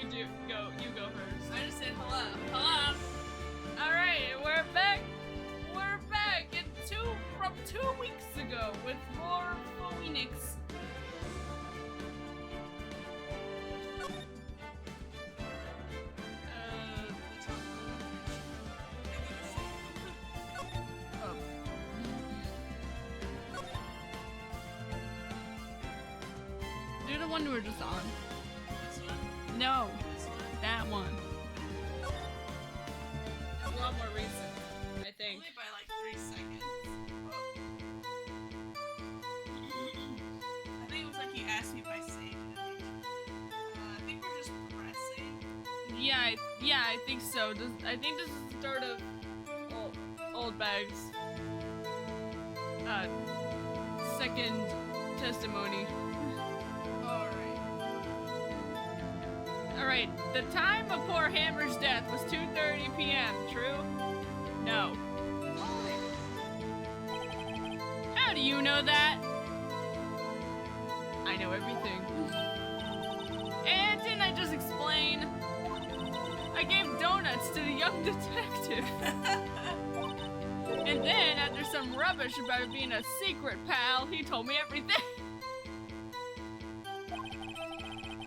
You go first. I just said hello. Hello. Alright, we're back. We're back from 2 weeks ago with more Phoenix. Do the one we were just on. This one? No, This one? that one. It's a lot more recent, I think. Only by like 3 seconds. I think it was like he asked me if I saved it. I think we're just progressing. Yeah, I think so. I think this is the start of old bags. Second testimony. Alright, the time of poor Hammer's death was 2:30 p.m., true? No. How do you know that? I know everything. And didn't I just explain? I gave donuts to the young detective. And then, after some rubbish about it being a secret, pal, he told me everything.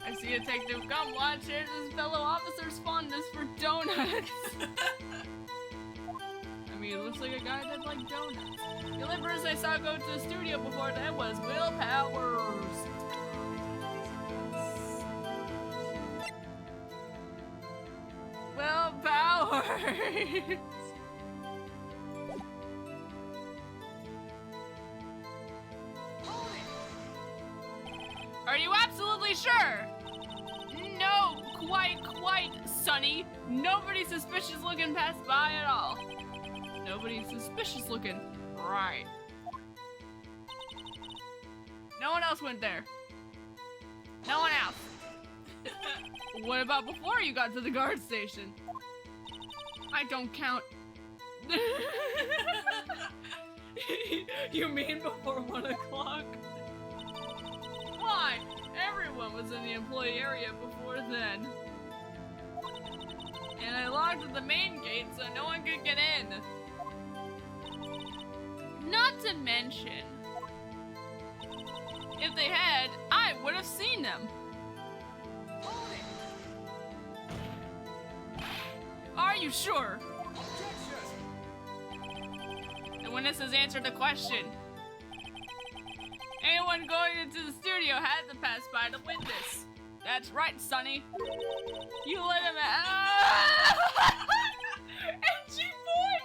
I see a detective come watch his fellow officer's fondness for donuts. I mean, it looks like a guy that liked donuts. The only person I saw go to the studio before that was Will Powers. Will Powers. Are you absolutely sure? No, quite, Sonny. Nobody suspicious looking passed by at all. Nobody suspicious looking. Right. No one else went there. No one else. What about before you got to the guard station? I don't count. You mean before 1 o'clock? Why? Everyone was in the employee area before then. And I locked the main gate so no one could get in. Not to mention, if they had, I would have seen them. Are you sure? The witness has answered the question. Anyone going into the studio had to pass by the witness. That's right, Sonny. You let him Edgy boy!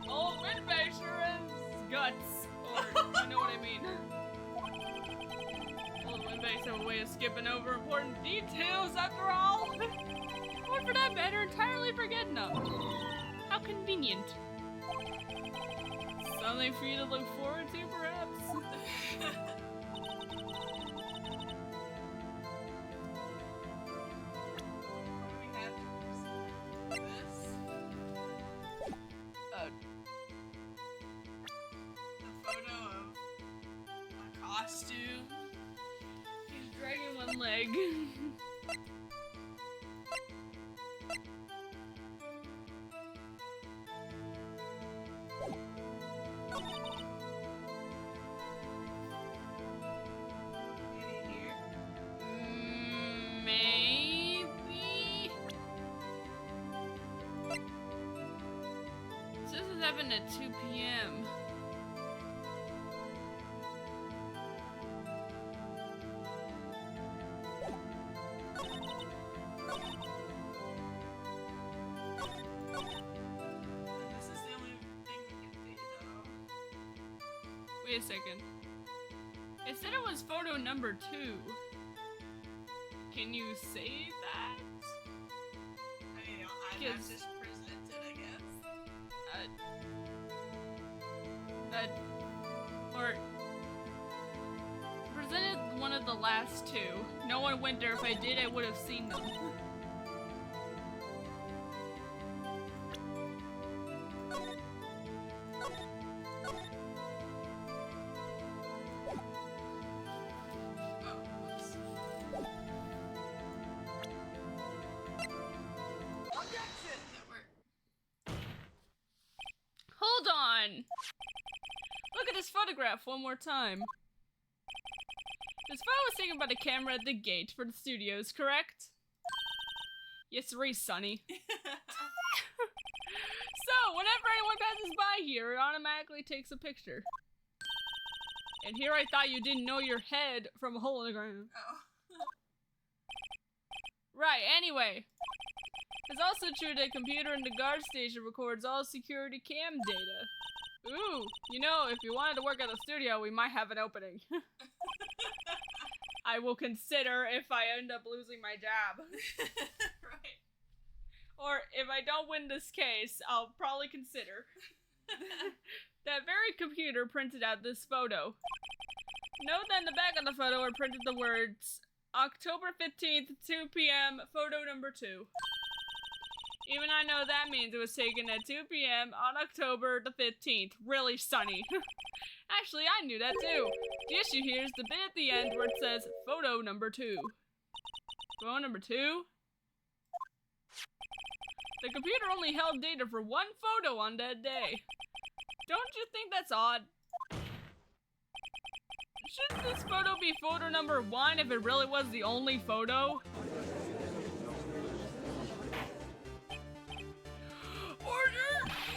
Old Windbag sure has guts. Or, you know what I mean. Old Windbags have a way of skipping over important details after all. Or for that matter, entirely forgetting them. How convenient. Something for you to look forward to, perhaps? A photo of a costume. He's dragging one leg. Maybe. So this is happening at 2 p.m. This is the only thing we can do, though. Wait a second. It said it was photo number 2. Can you say that? I mean, I've Kids. just presented, I guess. Or presented one of the last 2. No one went there. If I did, I would have seen them. this photograph one more time. This photo was taken by the camera at the gate for the studios, correct? Yes, sir, Sonny. So, whenever anyone passes by here, it automatically takes a picture. And here I thought you didn't know your head from a hole in the ground. Oh. Right, anyway. It's also true that a computer in the guard station records all security cam data. Ooh, you know, if you wanted to work at the studio, we might have an opening. I will consider if I end up losing my job. Right. Or if I don't win this case, I'll probably consider. That very computer printed out this photo. Note that in the back of the photo are printed the words, October 15th, 2 p.m., photo number 2. Even I know that means it was taken at 2 p.m. on October the 15th. Really sunny. Actually, I knew that too. The issue here is the bit at the end where it says, photo number 2. Photo number 2? The computer only held data for one photo on that day. Don't you think that's odd? Shouldn't this photo be photo number 1 if it really was the only photo? Order!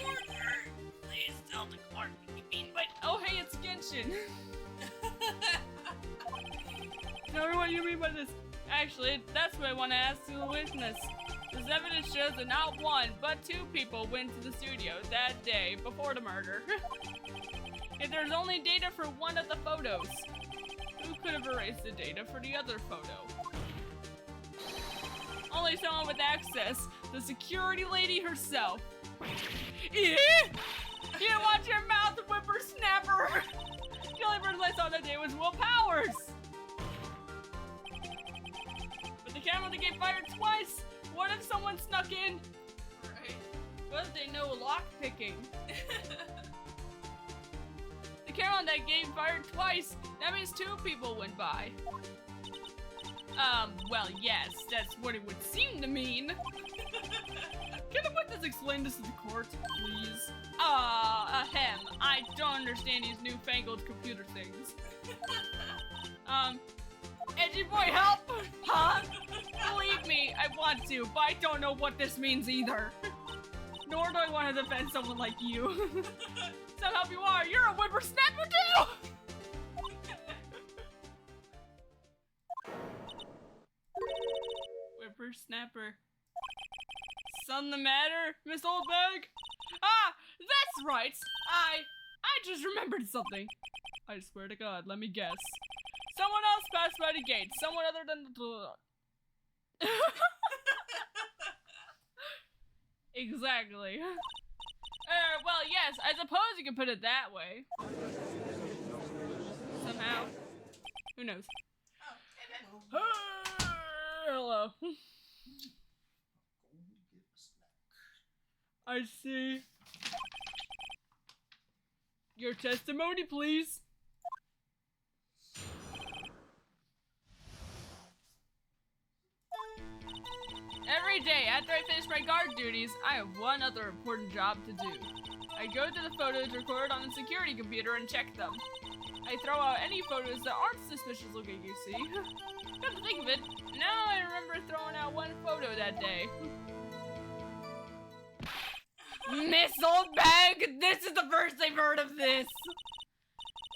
Order! Please tell the clerk what you mean by— Oh, hey, it's Genshin. Tell me what you mean by this. Actually, that's what I want to ask to the witness. This evidence shows that not 1, but 2 people went to the studio that day before the murder. If there's only data for one of the photos, who could have erased the data for the other photo? Only someone with access, the security lady herself. You watch your mouth, whippersnapper! The only person I saw that day was Will Powers! But the camera that gave fired twice? What if someone snuck in? Right. What if they know lockpicking? The camera on that game fired twice. That means 2 people went by. Well, yes, that's what it would seem to mean. Can the witness explain this to the court, please? Ahem. I don't understand these newfangled computer things. Edgy boy, help! Huh? Believe me, I want to, but I don't know what this means either. Nor do I want to defend someone like you. So help you are, you're a whippersnapper too! Whippersnapper. Something the matter, Miss Oldbag? Ah, that's right! I just remembered something. I swear to God, let me guess. Someone else passed by the gate. Someone other than the... Exactly. Well, yes, I suppose you can put it that way. Somehow. Who knows? Oh, hey, Hello. I see. Your testimony, please. Every day, after I finish my guard duties, I have one other important job to do. I go to the photos recorded on the security computer and check them. I throw out any photos that aren't suspicious looking, you see. Come to think of it, now I remember throwing out one photo that day. Miss Oldbag, this is the first I've heard of this!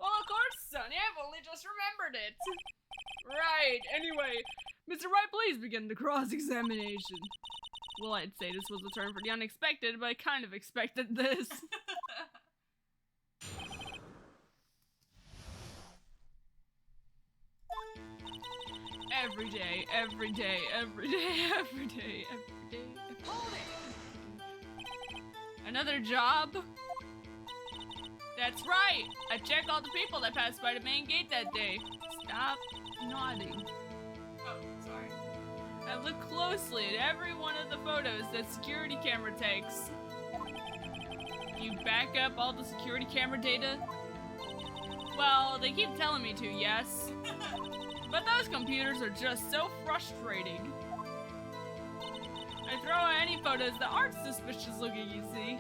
Well, of course, Sonny, I've only just remembered it. Right, anyway, Mr. Wright, please begin the cross-examination. Well, I'd say this was a turn for the unexpected, but I kind of expected this. Every day, every day, every day, every day, every day, every day. Another job? That's right! I checked all the people that passed by the main gate that day. Stop nodding. Oh, sorry. I look closely at every one of the photos that security camera takes. You back up all the security camera data? Well, they keep telling me to, yes. But those computers are just so frustrating. I throw out any photos that aren't suspicious looking, you see.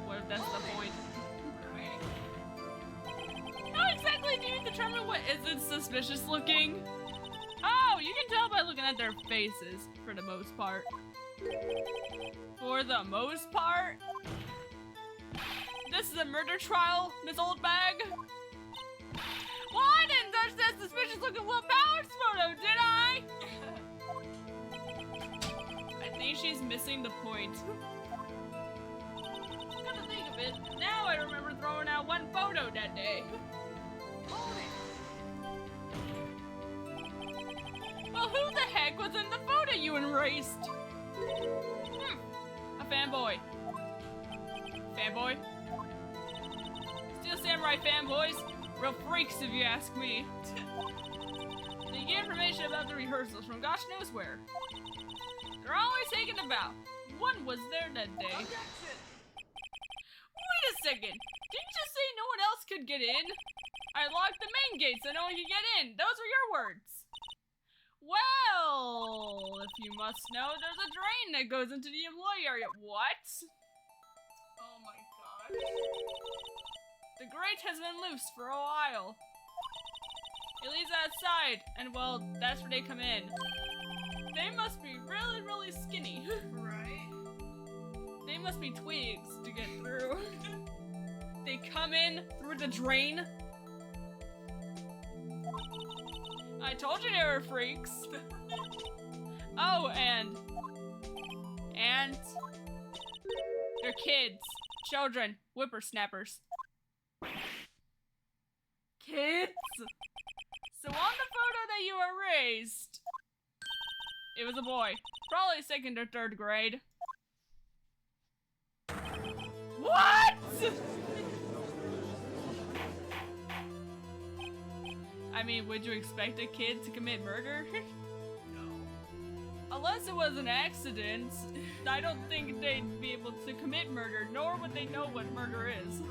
What if that's the point? What, is it suspicious looking? Oh, you can tell by looking at their faces, for the most part. For the most part? This is a murder trial, Miss Oldbag? Well, I didn't touch that suspicious looking Will Powers photo, did I? I think she's missing the point. Come to think of it, now I remember throwing out one photo that day. Well, who the heck was in the photo you erased? A fanboy. Fanboy? Steel Samurai fanboys? Real freaks if you ask me. They get information about the rehearsals from gosh knows where. They're always taking about. One was there that day. Wait a second! Didn't you say no one else could get in? I locked the main gate so no one could get in. Those were your words. Well, if you must know, there's a drain that goes into the employee area. What? Oh my god. The grate has been loose for a while. It leads outside, and well, that's where they come in. They must be really, really skinny. Right? They must be twigs to get through. They come in through the drain. I told you they were freaks. Oh, and they're kids, children, whippersnappers. Kids. So on the photo that you erased, it was a boy, probably 2nd or 3rd grade. What? I mean, would you expect a kid to commit murder? No. Unless it was an accident, I don't think they'd be able to commit murder, nor would they know what murder is.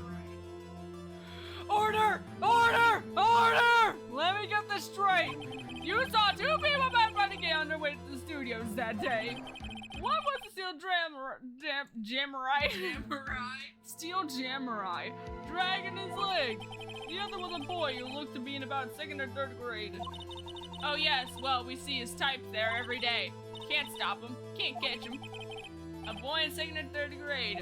Order! Order! Order! Let me get this straight. You saw 2 people back running on their way to the studios that day. One was a steel Jamurai. Steel Jamurai, dragging his leg. The other was a boy who looked to be in about 2nd or 3rd grade. Oh yes, well, we see his type there every day. Can't stop him, can't catch him. A boy in 2nd or 3rd grade.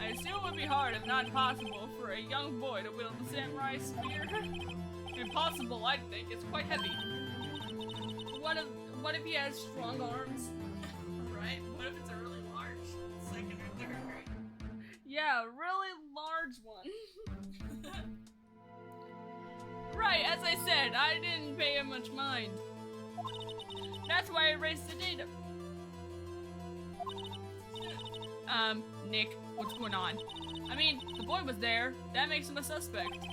I assume it would be hard, if not impossible, for a young boy to wield the samurai spear. Impossible, I think. It's quite heavy. What if he has strong arms? Right? What if it's a really large 2nd or 3rd grade? Yeah, a really large one. Right, as I said, I didn't pay him much mind. That's why I erased the data. Nick, what's going on? I mean, the boy was there. That makes him a suspect.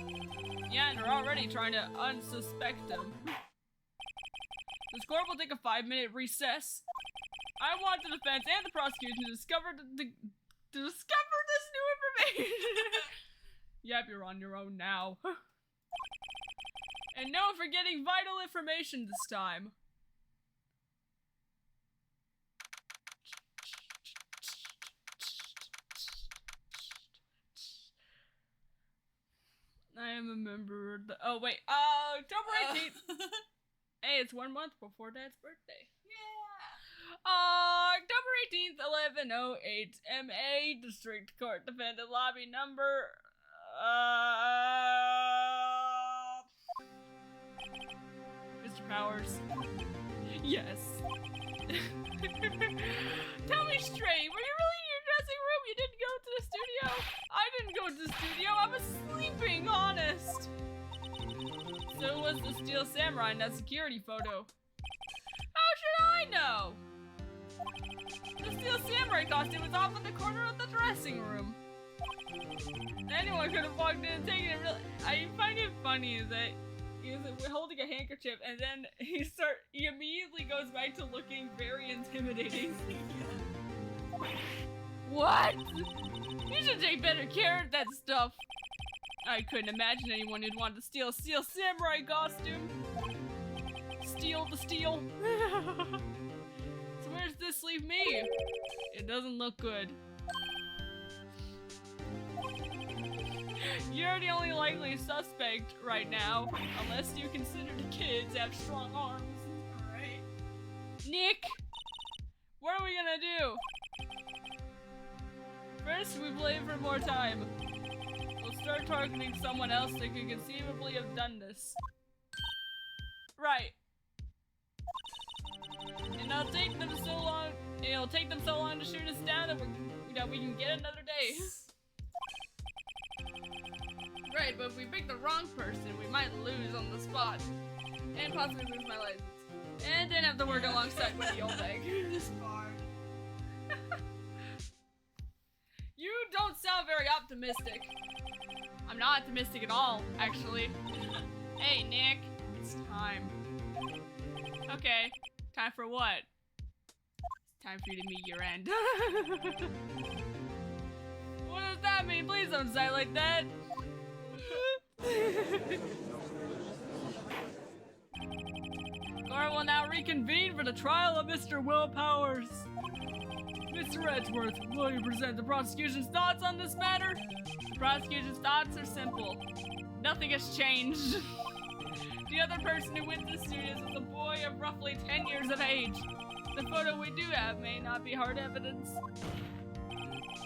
Yeah, and they're already trying to unsuspect him. This court will take a 5-minute recess. I want the defense and the prosecution to discover this new information. Yep, you're on your own now. And no forgetting vital information this time. I am a member of the— oh wait, October 18th. Hey, it's 1 month before Dad's birthday. Yeah. October 18th, 11:08, MA District Court Defendant Lobby number, Mr. Powers. Yes. Tell me straight, were you really in your dressing room? You didn't go to the studio? I didn't go to the studio, I was sleeping, honest. So it was the Steel Samurai in that security photo. How should I know? The Steel Samurai costume was off in the corner of the dressing room. Anyone could have walked in and taken it. Really, I find it funny that he was holding a handkerchief and then he immediately goes back to looking very intimidating. What? You should take better care of that stuff. I couldn't imagine anyone who'd want to steal a Steel Samurai costume. Steal the steel. So where's this leave me? It doesn't look good. You're the only likely suspect. begged right now, unless you consider the kids have strong arms. Alright. Nick! What are we gonna do? First, we play for more time. We'll start targeting someone else that could conceivably have done this. Right. And it'll take them so long to shoot us down that we can get another day. Right, but if we pick the wrong person, we might lose on the spot. And possibly lose my license. And then have to work alongside with the old egg. This card. You don't sound very optimistic. I'm not optimistic at all, actually. Hey, Nick. It's time. Okay. Time for what? It's time for you to meet your end. What does that mean? Please don't say like that. Court will now reconvene for the trial of Mr. Will Powers. Mr. Edgeworth, will you present the prosecution's thoughts on this matter? The prosecution's thoughts are simple. Nothing has changed. The other person who witnessed this was a boy of roughly 10 years of age. The photo we do have may not be hard evidence,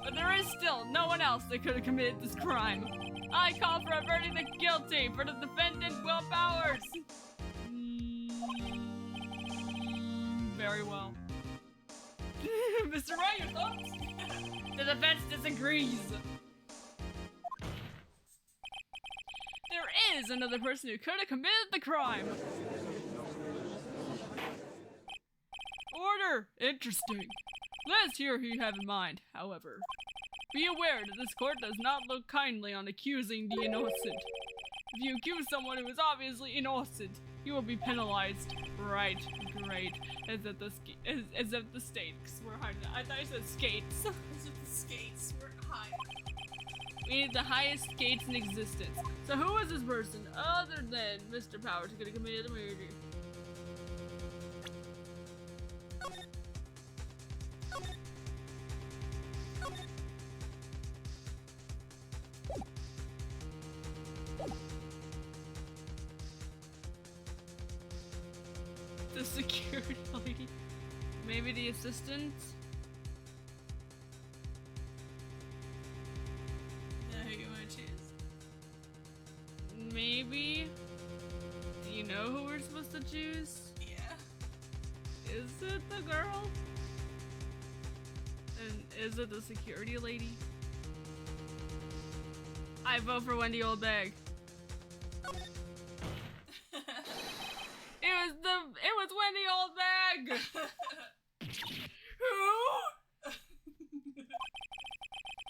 but there is still no one else that could have committed this crime. I call for a verdict of guilty for the defendant, Will Powers. Very well. Mr. Wright, your thoughts? The defense disagrees. There is another person who could have committed the crime. Order! Interesting. Let's hear who you have in mind, however. Be aware that this court does not look kindly on accusing the innocent. If you accuse someone who is obviously innocent, you will be penalized. Right, great. As if the stakes were high. I thought you said skates. As if the skates were high. We need the highest skates in existence. So who is this person other than Mr. Powers who could have committed a murder? The security lady? Maybe the assistant? Who you wanna choose? Maybe? Do you know who we're supposed to choose? Yeah. Is it the girl? And is it the security lady? I vote for Wendy Oldbag. It was Wendy Oldbag! Who?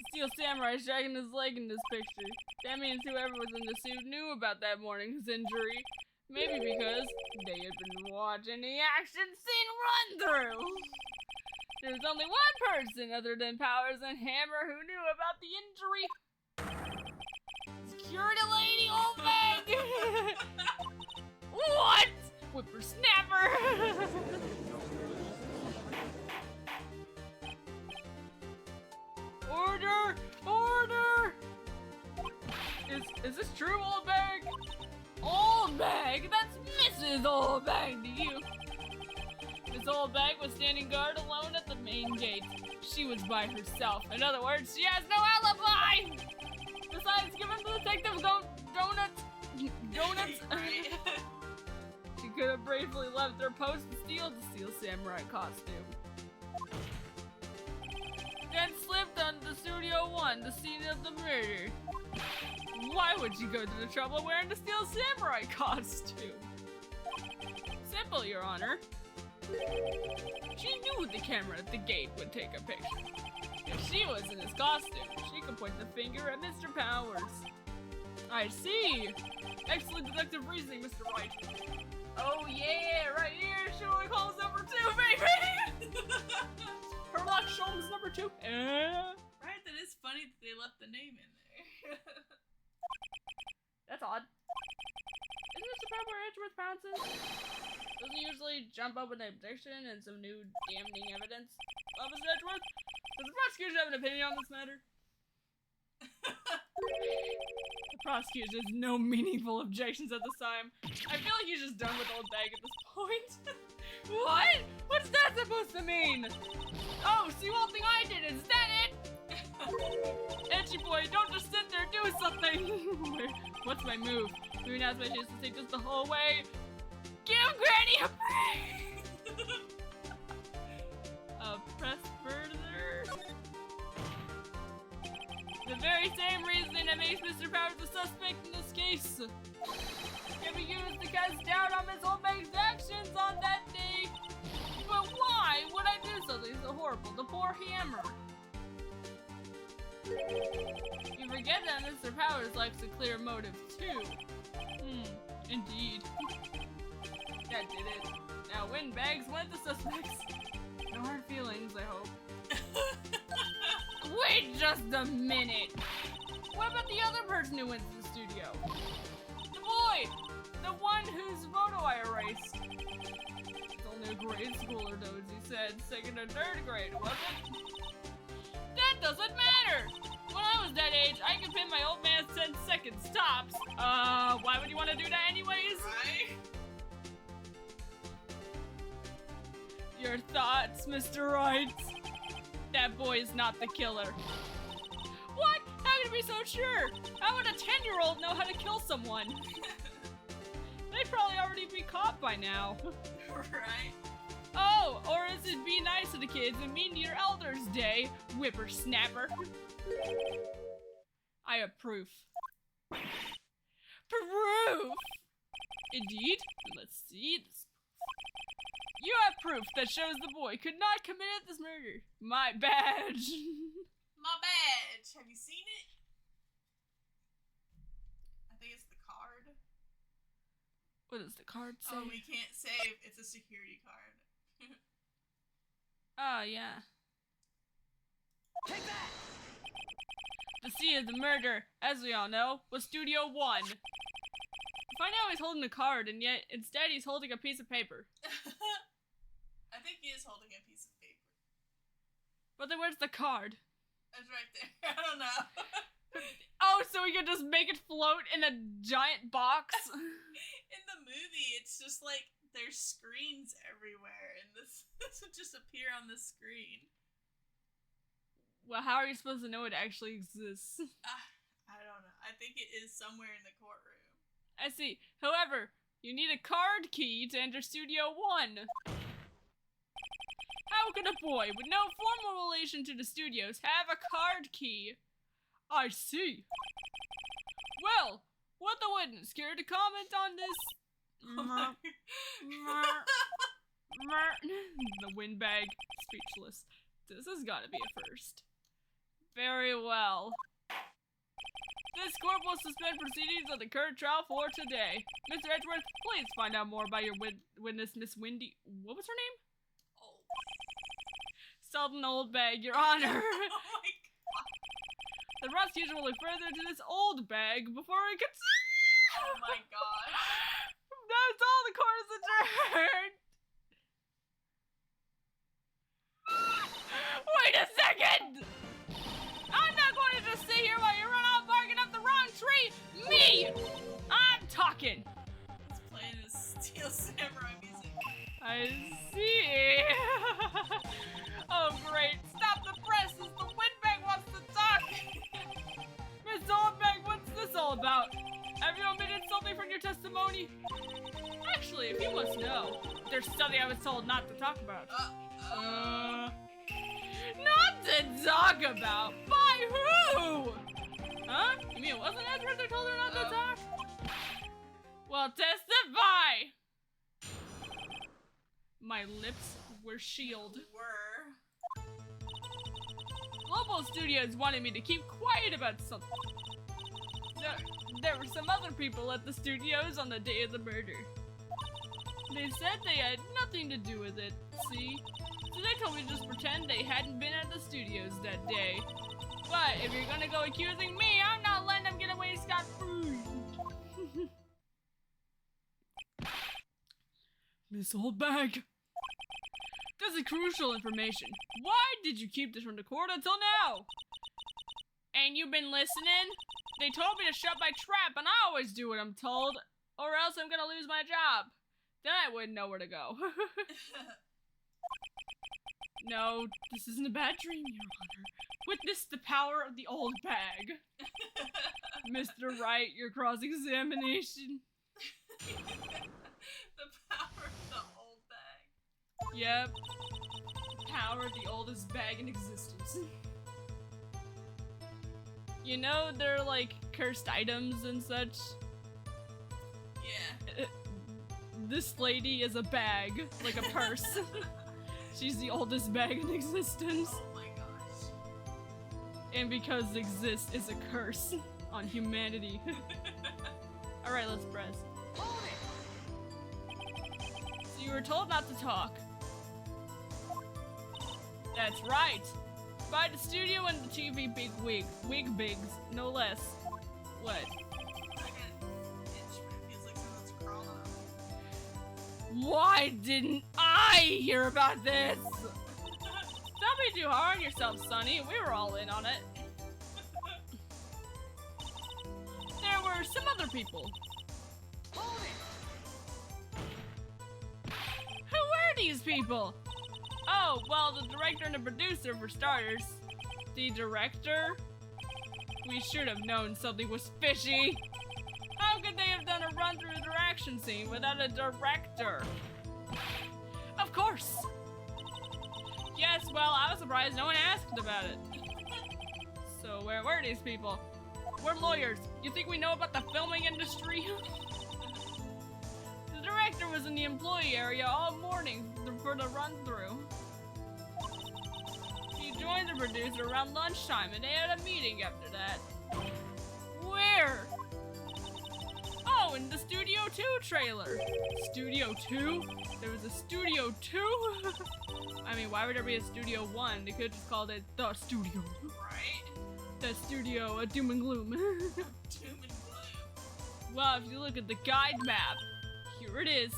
Steel Samurai dragging his leg in this picture. That means whoever was in the suit knew about that morning's injury. Maybe because they had been watching the action scene run through. There's only one person other than Powers and Hammer who knew about the injury. Security Lady Oldbag! What? Whippersnapper! Order! Order! Is this true, Oldbag? Oldbag? That's Mrs. Oldbag to you. Miss Oldbag was standing guard alone at the main gate. She was by herself. In other words, she has no alibi! Besides giving the detective donuts. Right. She could have bravely left her post and steal the Steel Samurai costume. Then slipped on the Studio 1, the scene of the murder. Why would she go to the trouble of wearing the Steel Samurai costume? Simple, Your Honor. She knew the camera at the gate would take a picture. If she was in his costume, she could point the finger at Mr. Powers. I see. Excellent deductive reasoning, Mr. Wright. Oh yeah, right here, Sherlock Holmes number 2, baby! Sherlock Holmes number 2. Right, that is funny that they left the name in there. That's odd. Isn't Mr. Pepper Edgeworth bouncing? Doesn't he usually jump up with an objection and some new damning evidence? Well, Mr. Edgeworth, does the prosecution have an opinion on this matter? The Prosecutor has no meaningful objections at this time. I feel like he's just done with old bag at this point. What? What's that supposed to mean? Oh, so you won't think I did it. Is that it? Itchy boy, don't just sit there, do something. What's my move? Maybe now's my chance to take this the whole way. Give Granny a break! Press further. The very same reasoning that makes Mr. Powers the suspect in this case can be used to cast doubt on Miss Oldbag's actions on that day. But why would I do something so horrible? The poor hammer. You forget that Mr. Powers likes a clear motive too. Indeed. That did it. Now windbags went the suspects. No hard feelings, I hope. Wait just a minute! What about the other person who went to the studio? The boy! The one whose photo I erased. It's only a grade schooler though, as he said. Second or third grade, wasn't it? That doesn't matter! When I was that age, I could pin my old man's 10 seconds tops. Why would you want to do that anyways? Right? Your thoughts, Mr. Wright? That boy is not the killer. What? How can you be so sure? How would a 10-year-old know how to kill someone? They'd probably already be caught by now. Right? Oh, or is it be nice to the kids and mean to your elders day, whippersnapper? I approve. Proof! Indeed. Let's see this. You have proof that shows the boy could not commit this murder. My badge. My badge. Have you seen it? I think it's the card. What does the card say? Oh, we can't save. It's a security card. Oh, yeah. Take that! The scene of the murder, as we all know, was Studio 1. Find out he's holding a card, and yet instead he's holding a piece of paper. I think he is holding a piece of paper. But then where's the card? It's right there. I don't know. Oh, so we could just make it float in a giant box? In the movie, it's just like there's screens everywhere, and this would just appear on the screen. Well, how are you supposed to know it actually exists? I don't know. I think it is somewhere in the courtroom. I see. However, you need a card key to enter Studio 1. How could a boy with no formal relation to the studios have a card key? I see. Well, would the witness care to comment on this? The windbag, speechless. This has got to be a first. Very well. This court will suspend proceedings of the current trial for today. Mr. Edgeworth, please find out more about your witness, Miss Wendy. What was her name? Oh. Sultan Oldbag, Your Honor. Oh my god. The prosecution will look further into this old bag before it can. Oh my gosh. That's all the court has adjourned. Wait a second! I'm not going to just sit here while you run off barking up the wrong tree! Me! I'm talking! He's playing his Steel Samurai music. I see. Oh great, stop the presses! The windbag wants to talk! Miss Oldbag, what's this all about? Have you omitted something from your testimony? Actually, if you must know, there's something I was told not to talk about. Not to talk about? By who? Huh? You mean it wasn't Edward that told her not to talk? Well, testify! My lips were shielded. Global Studios wanted me to keep quiet about something. There were some other people at the studios on the day of the murder. They said they had nothing to do with it, see? So they told me to just pretend they hadn't been at the studios that day. But if you're gonna go accusing me, I'm not letting them get away scot-free. Miss Oldbag, this is crucial information. Why did you keep this from the court until now? Ain't you been listening? They told me to shut my trap, and I always do what I'm told, or else I'm gonna lose my job. Then I wouldn't know where to go. No, this isn't a bad dream, Your Honor. Witness the power of the old bag. Mr. Wright, your cross-examination. The power of the old bag. Yep. The power of the oldest bag in existence. You know, they're like cursed items and such. Yeah. This lady is a bag, like a purse. She's the oldest bag in existence. Oh my gosh. And because exist is a curse on humanity. Alright, let's press. Hold it! So you were told not to talk. That's right. By the studio and the TV wig bigs, no less. What? I got an itch, but it feels like someone's crawling on me. Why didn't I hear about this? Don't be too hard on yourself, Sonny. We were all in on it. There were some other people. Hold it! Who were these people? Oh, well, the director and the producer for starters. The director? We should have known something was fishy. How could they have done a run through their action scene without a director? Of course. Yes, well, I was surprised no one asked about it. So where were these people? We're lawyers. You think we know about the filming industry? The director was in the employee area all morning for the run-through. He joined the producer around lunchtime and they had a meeting after that. Where? Oh, in the Studio 2 trailer. Studio 2? There was a Studio 2? I mean, why would there be a Studio 1? They could have just called it The Studio. Right? The Studio, Doom and Gloom. Doom and gloom. Well, if you look at the guide map, here it is.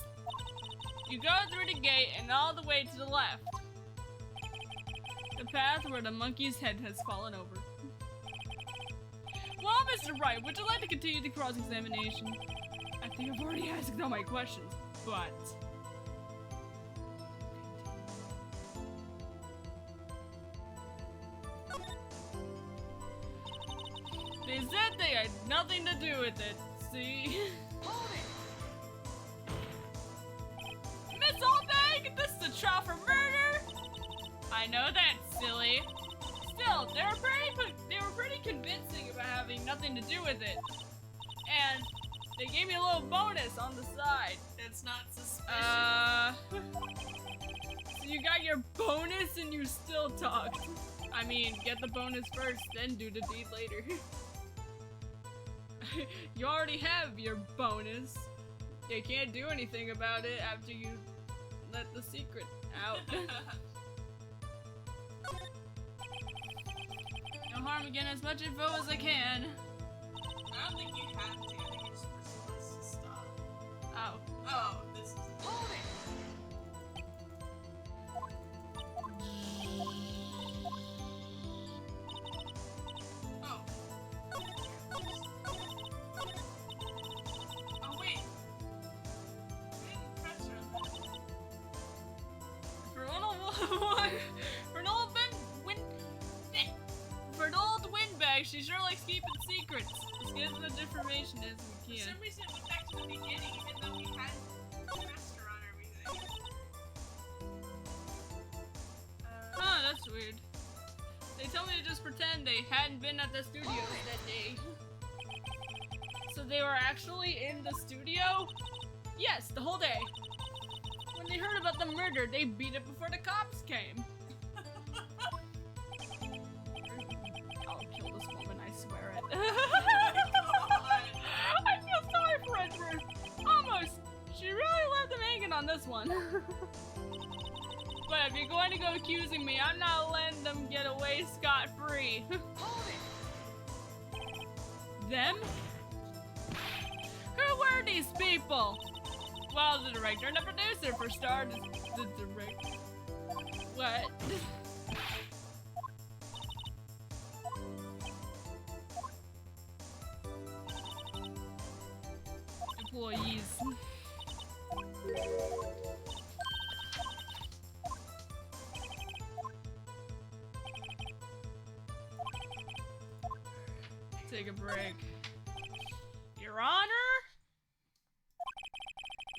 You go through the gate and all the way to the left. The path where the monkey's head has fallen over. Well, Mr. Wright, would you like to continue the cross-examination? I think I've already asked all my questions, but... They said they had nothing to do with it, see? Hold it! Miss Oldbag, this is a trial for murder? I know that's silly. Still, they were pretty convincing about having nothing to do with it. And they gave me a little bonus on the side. It's not suspicious. So you got your bonus and you still talked. I mean, get the bonus first, then do the deed later. You already have your bonus. You can't do anything about it after you let the secret out. No harm in getting as much info as I can. I don't think you have to. I think you're just supposed to stop. Oh. Oh, this is. Hold it! Oh. Oh, wait. I didn't press her on that. For an old windbag, she sure likes keeping secrets. Let's get as much information as we For can. some reason, it went back to the beginning, even though we had pressed her on everything. Huh, that's weird. They told me to just pretend they hadn't been at the studio that day. So they were actually in the studio? Yes, the whole day. When they heard about the murder, they beat it before the cops came. I'll kill this woman, I swear it. I feel sorry for Edward. Almost. She really left him hanging on this one. But if you're going to go accusing me, I'm not letting them get away scot-free. Hold it! Them? Who were these people? Well, the director and the producer for starters. The director. What? employees. Take a break. Your Honor?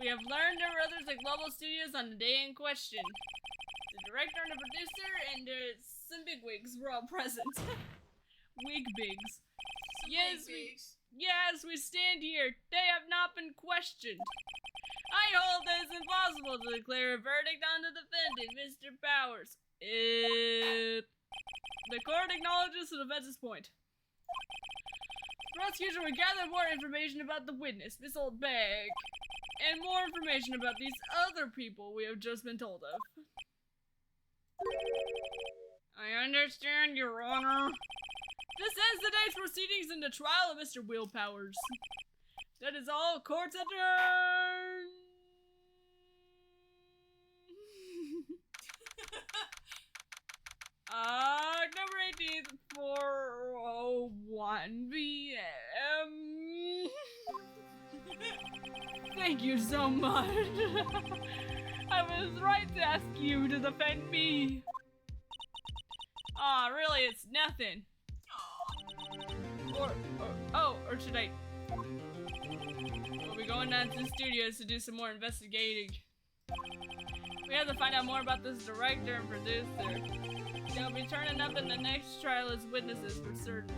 We have learned there were others at Global Studios on the day in question. The director and the producer and some bigwigs were all present. Wigbigs. Yes, we stand here. They have not been questioned. I hold that it's impossible to declare a verdict on the defendant, Mr. Powers. The court acknowledges the defense's point. The prosecution will gather more information about the witness, Miss Old Bag, and more information about these other people we have just been told of. I understand, Your Honor. This ends the day's proceedings in the trial of Mr. Will Powers. That is all. Court's adjourned. October 18th, 4:01 p.m. Thank you so much. I was right to ask you to defend me. Aw, really, it's nothing. Or should I? We'll be going down to the studios to do some more investigating. We have to find out more about this director and producer. They'll be turning up in the next trial as witnesses for certain.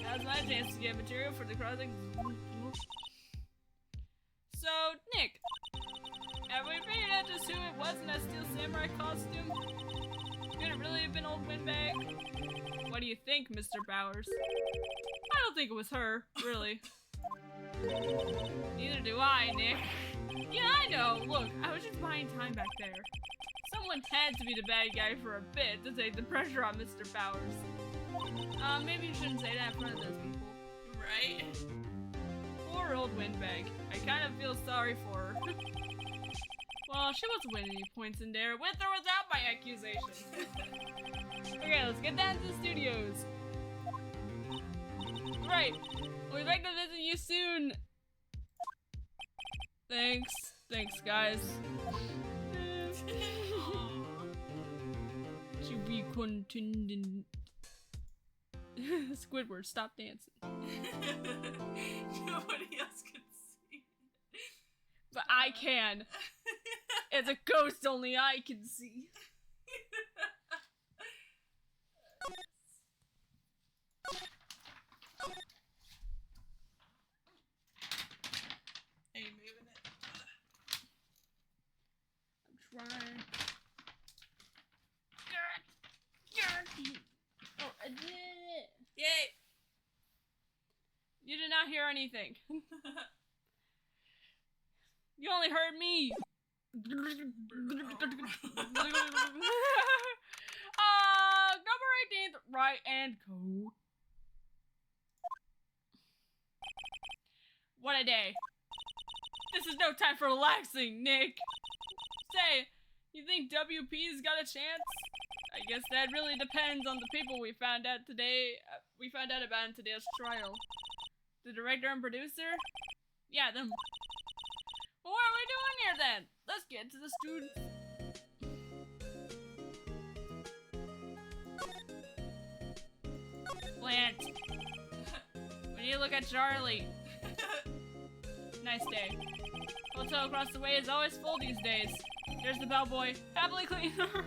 Now's my chance to get material for the crossing. So, Nick, have we figured out just who it was in that Steel Samurai costume? Could it really have been old Windbag? What do you think, Mr. Bowers? I don't think it was her, really. Neither do I, Nick. Yeah, I know. Look, I was just buying time back there. Someone had to be the bad guy for a bit to take the pressure on Mr. Bowers. Maybe you shouldn't say that in front of those people. Right? Poor old Windbag. I kind of feel sorry for her. Well, she wasn't winning any points in there, with or without my accusation. Okay, let's get down to the studios. Right. We'd like to visit you soon. Thanks. Thanks, guys. To be continued. Squidward, stop dancing. Nobody else can see. But I can. It's a ghost only I can see. Are you moving it? I'm trying. Oh, I did it. Yay! You did not hear anything. You only heard me. Number 18th, Wright and code. What a day. This is no time for relaxing, Nick. Say, you think WP's got a chance? I guess that really depends on the people we found out today. We found out about in today's trial. The director and producer? Yeah, them. Well, what are we doing here then? Let's get to the students. Plant. We need to look at Charlie. Nice day. Hotel across the way is always full these days. There's the bellboy, happily cleaning the room.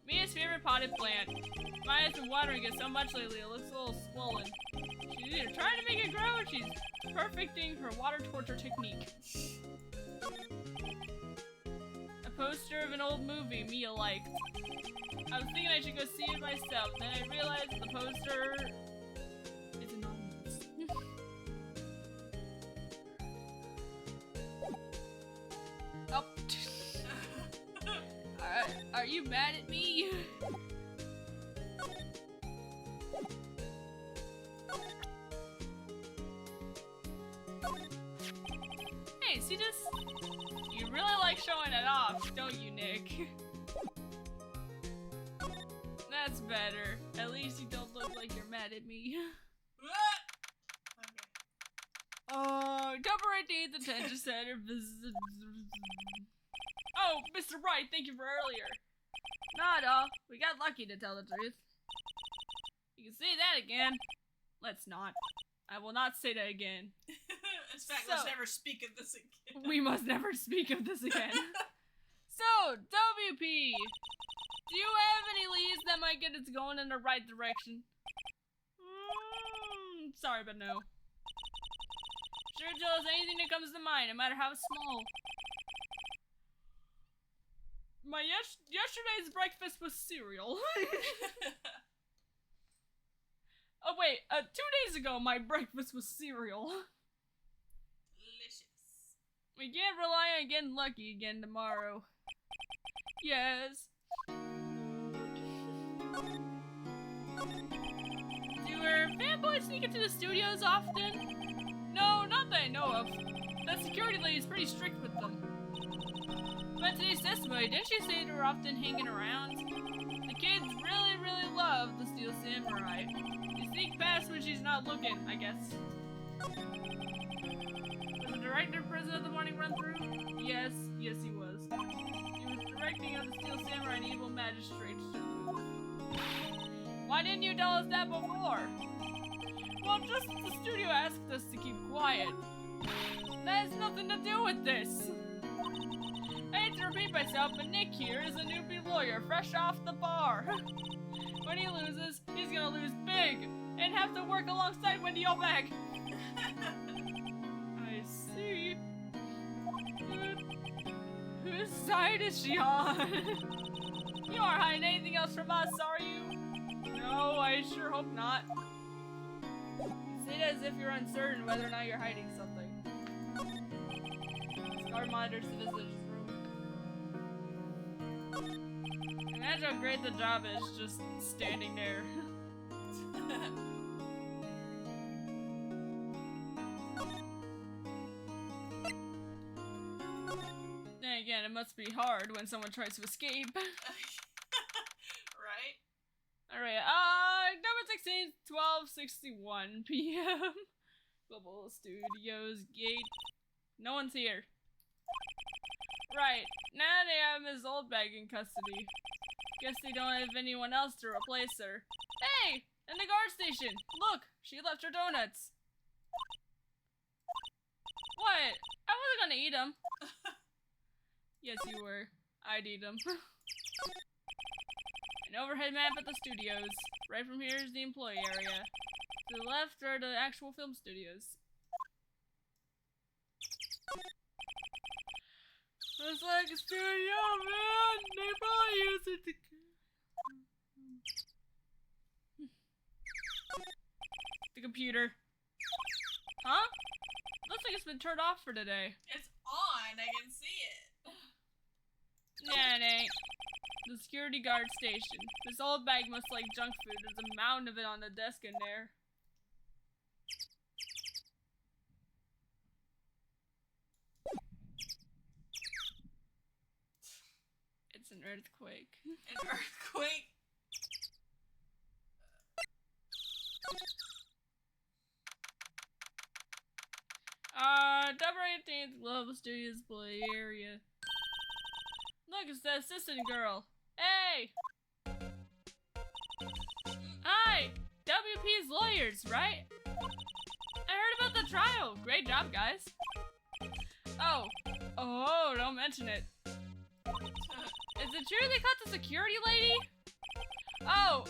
Mia's favorite potted plant. Maya's been watering it so much lately it looks a little swollen. She's either trying to make it grow or she's perfecting her water torture technique. A poster of an old movie Mia liked. I was thinking I should go see it myself, then I realized the poster is anonymous. Oh. Are you mad at me? Hey, see this? You really like showing it off, don't you, Nick? That's better. At least you don't look like you're mad at me. Okay. October 18th, attention center. Oh, Mr. Wright, thank you for earlier. Not at all. We got lucky, to tell the truth. You can say that again. Let's not. I will not say that again. In fact, So- let's never speak of this again. We must never speak of this again. So, WP, do you have any leads that might get us going in the right direction? Sorry, but no. Sure, tell us anything that comes to mind, no matter how small. My yesterday's breakfast was cereal. Oh wait, 2 days ago my breakfast was cereal. Delicious. We can't rely on getting lucky again tomorrow. Yes. Do our fanboys sneak into the studios often? No, not that I know of. The security lady is pretty strict with them. But today's testimony, didn't she say they were often hanging around? The kids really, really love the Steel Samurai. They sneak past when she's not looking, I guess. Was the director present at the morning run-through? Yes, he was. He was directing of the Steel Samurai and Evil Magistrates. Why didn't you tell us that before? Well, just the studio asked us to keep quiet. That has nothing to do with this. I hate to repeat myself, but Nick here is a newbie lawyer fresh off the bar. When he loses, he's gonna lose big and have to work alongside Wendy O'Bag. I see. Whose side is she on? You aren't hiding anything else from us, are you? No, I sure hope not. Say it as if you're uncertain whether or not you're hiding something. Scar monitors the visitor's room. Imagine how great the job is just standing there. Then again, it must be hard when someone tries to escape. Right? Alright, number 16, 12:61 p.m. Global Studios Gate. No one's here. Right, now they have Ms. Oldbag in custody. Guess they don't have anyone else to replace her. Hey! In the guard station! Look! She left her donuts! What? I wasn't gonna eat them. Yes, you were. I'd eat them. An overhead map at the studios. Right from here is the employee area. To the left are the actual film studios. Looks like a studio, man! They probably use it to... The computer. Huh? Looks like it's been turned off for today. It's on. I can see it. Nah, it ain't. The security guard station. This old bag must like junk food. There's a mountain of it on the desk in there. It's an earthquake. An earthquake. Number 18th Global Studios Play Area. Look, it's the assistant girl. Hey! Hi! WP's lawyers, right? I heard about the trial. Great job, guys. Oh, don't mention it. Is it true they caught the security lady? Oh.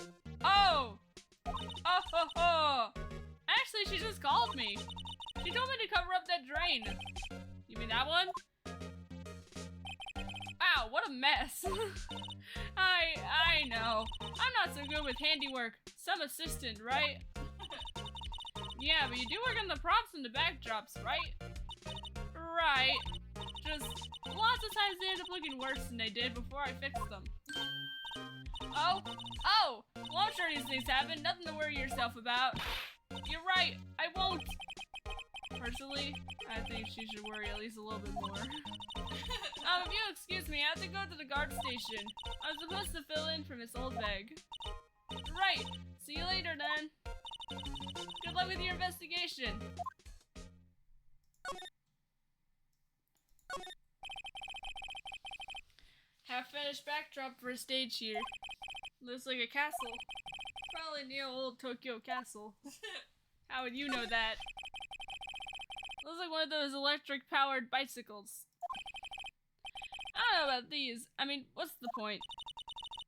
Actually, she just called me. She told me to cover up that drain. You mean that one? Wow, what a mess. I know. I'm not so good with handiwork. Some assistant, right? Yeah, but you do work on the props and the backdrops, right? Right. Just lots of times they end up looking worse than they did before I fixed them. Oh! Well, I'm sure these things happen. Nothing to worry yourself about. You're right. I won't. Personally, I think she should worry at least a little bit more. If you'll excuse me, I have to go to the guard station. I'm supposed to fill in for Miss Oldbag. Right. See you later, then. Good luck with your investigation. stylish backdrop for a stage here. Looks like a castle. Probably near old Tokyo Castle. How would you know that? Looks like one of those electric-powered bicycles. I don't know about these. I mean, what's the point?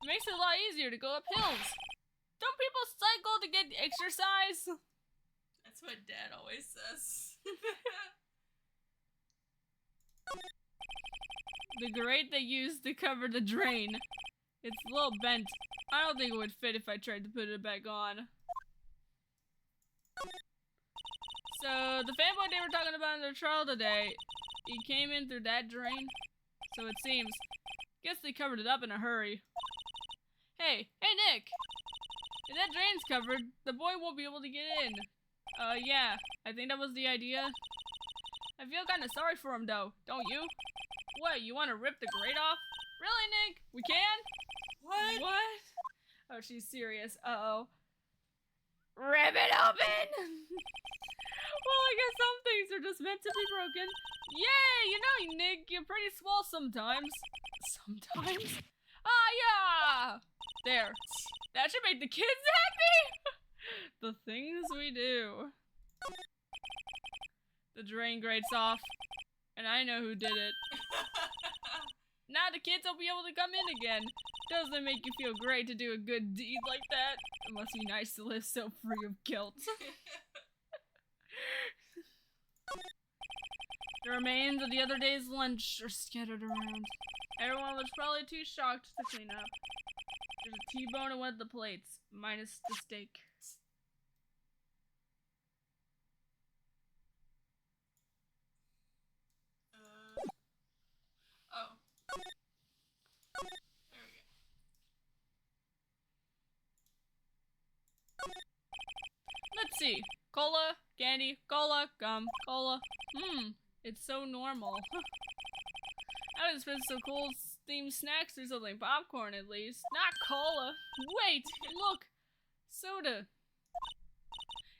It makes it a lot easier to go up hills. Don't people cycle to get exercise? That's what Dad always says. The grate they used to cover the drain. It's a little bent. I don't think it would fit if I tried to put it back on. So, the fanboy they were talking about in their trial today, he came in through that drain? So it seems. Guess they covered it up in a hurry. Hey Nick! If that drain's covered, the boy won't be able to get in. Yeah, I think that was the idea. I feel kinda sorry for him though, don't you? What, you wanna rip the grate off? Really, Nick? We can? What? Oh, she's serious. Uh-oh. Rip it open! Well, I guess some things are just meant to be broken. Yay! You know, Nick, you're pretty swell sometimes. Sometimes? Ah, yeah! There. That should make the kids happy! The things we do. The drain grate's off. And I know who did it. Now the kids will be able to come in again. Doesn't it make you feel great to do a good deed like that? It must be nice to live so free of guilt. The remains of the other day's lunch are scattered around. Everyone was probably too shocked to clean up. There's a T-bone in one of the plates, minus the steak. Oh. There we go. Let's see. Cola, candy, cola, gum, cola. It's so normal. I would expect some cool steamed snacks or something. Popcorn, at least. Not cola. Wait, look. Soda.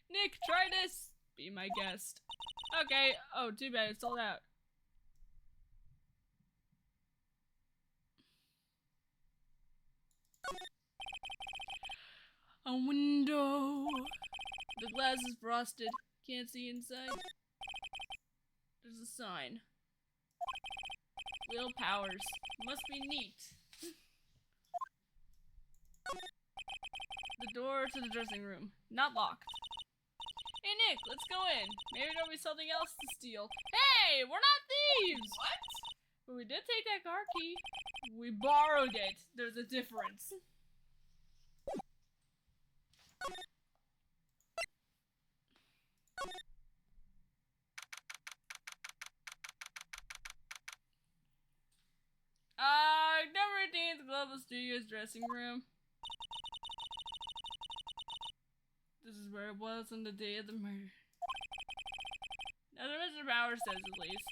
Nick, try this. Be my guest. Okay. Oh, too bad. It's sold out. A window. The glass is frosted. Can't see inside. There's a sign. Will Powers. Must be neat. The door to the dressing room. Not locked. Hey Nick, let's go in. Maybe there'll be something else to steal. Hey, we're not thieves! What? But we did take that car key. We borrowed it. There's a difference. Number 18th Global Studios dressing room. This is where it was on the day of the murder. That's what Mr. Powers says, at least.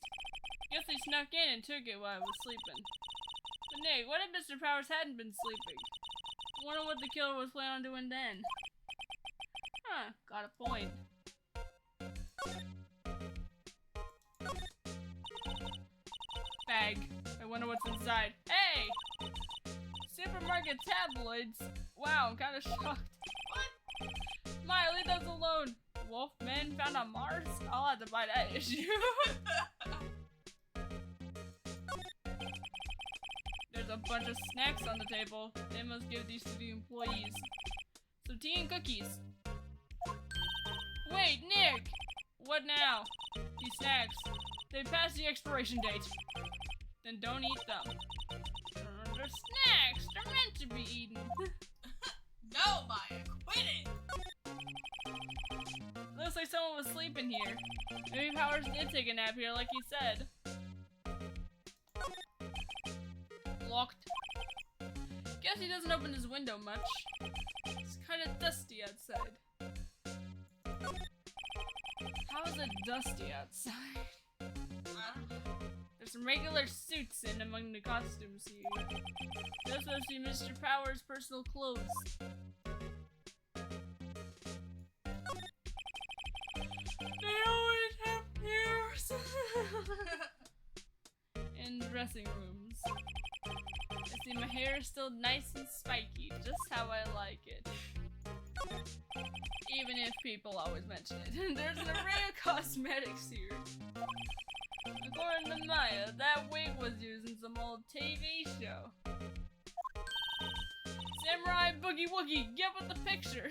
Guess they snuck in and took it while I was sleeping. But Nick, what if Mr. Powers hadn't been sleeping? Wonder what the killer was planning on doing then. Huh, got a point. Bag. I wonder what's inside. Hey! Supermarket tabloids. Wow, I'm kind of shocked. What? Maya, leave those alone. Wolfman found on Mars? I'll have to buy that issue. There's a bunch of snacks on the table. They must give these to the employees. So tea and cookies. Wait, Nick! What now? These snacks. They passed the expiration date. Then don't eat them. They're snacks. They're meant to be eaten. No, Maya, quit it! Looks like someone was sleeping here. Maybe Powers did take a nap here like he said. Locked. Guess he doesn't open his window much. It's kind of dusty outside. How is it dusty outside? There's some regular suits in among the costumes here. This must be Mr. Powers' personal clothes. They always have mirrors in dressing rooms. I See, my hair is still nice and spiky, just how I like it. Even if people always mention it. There's an array of cosmetics here. According to Maya, that wig was used in some old TV show. Samurai Boogie Woogie, get with the picture!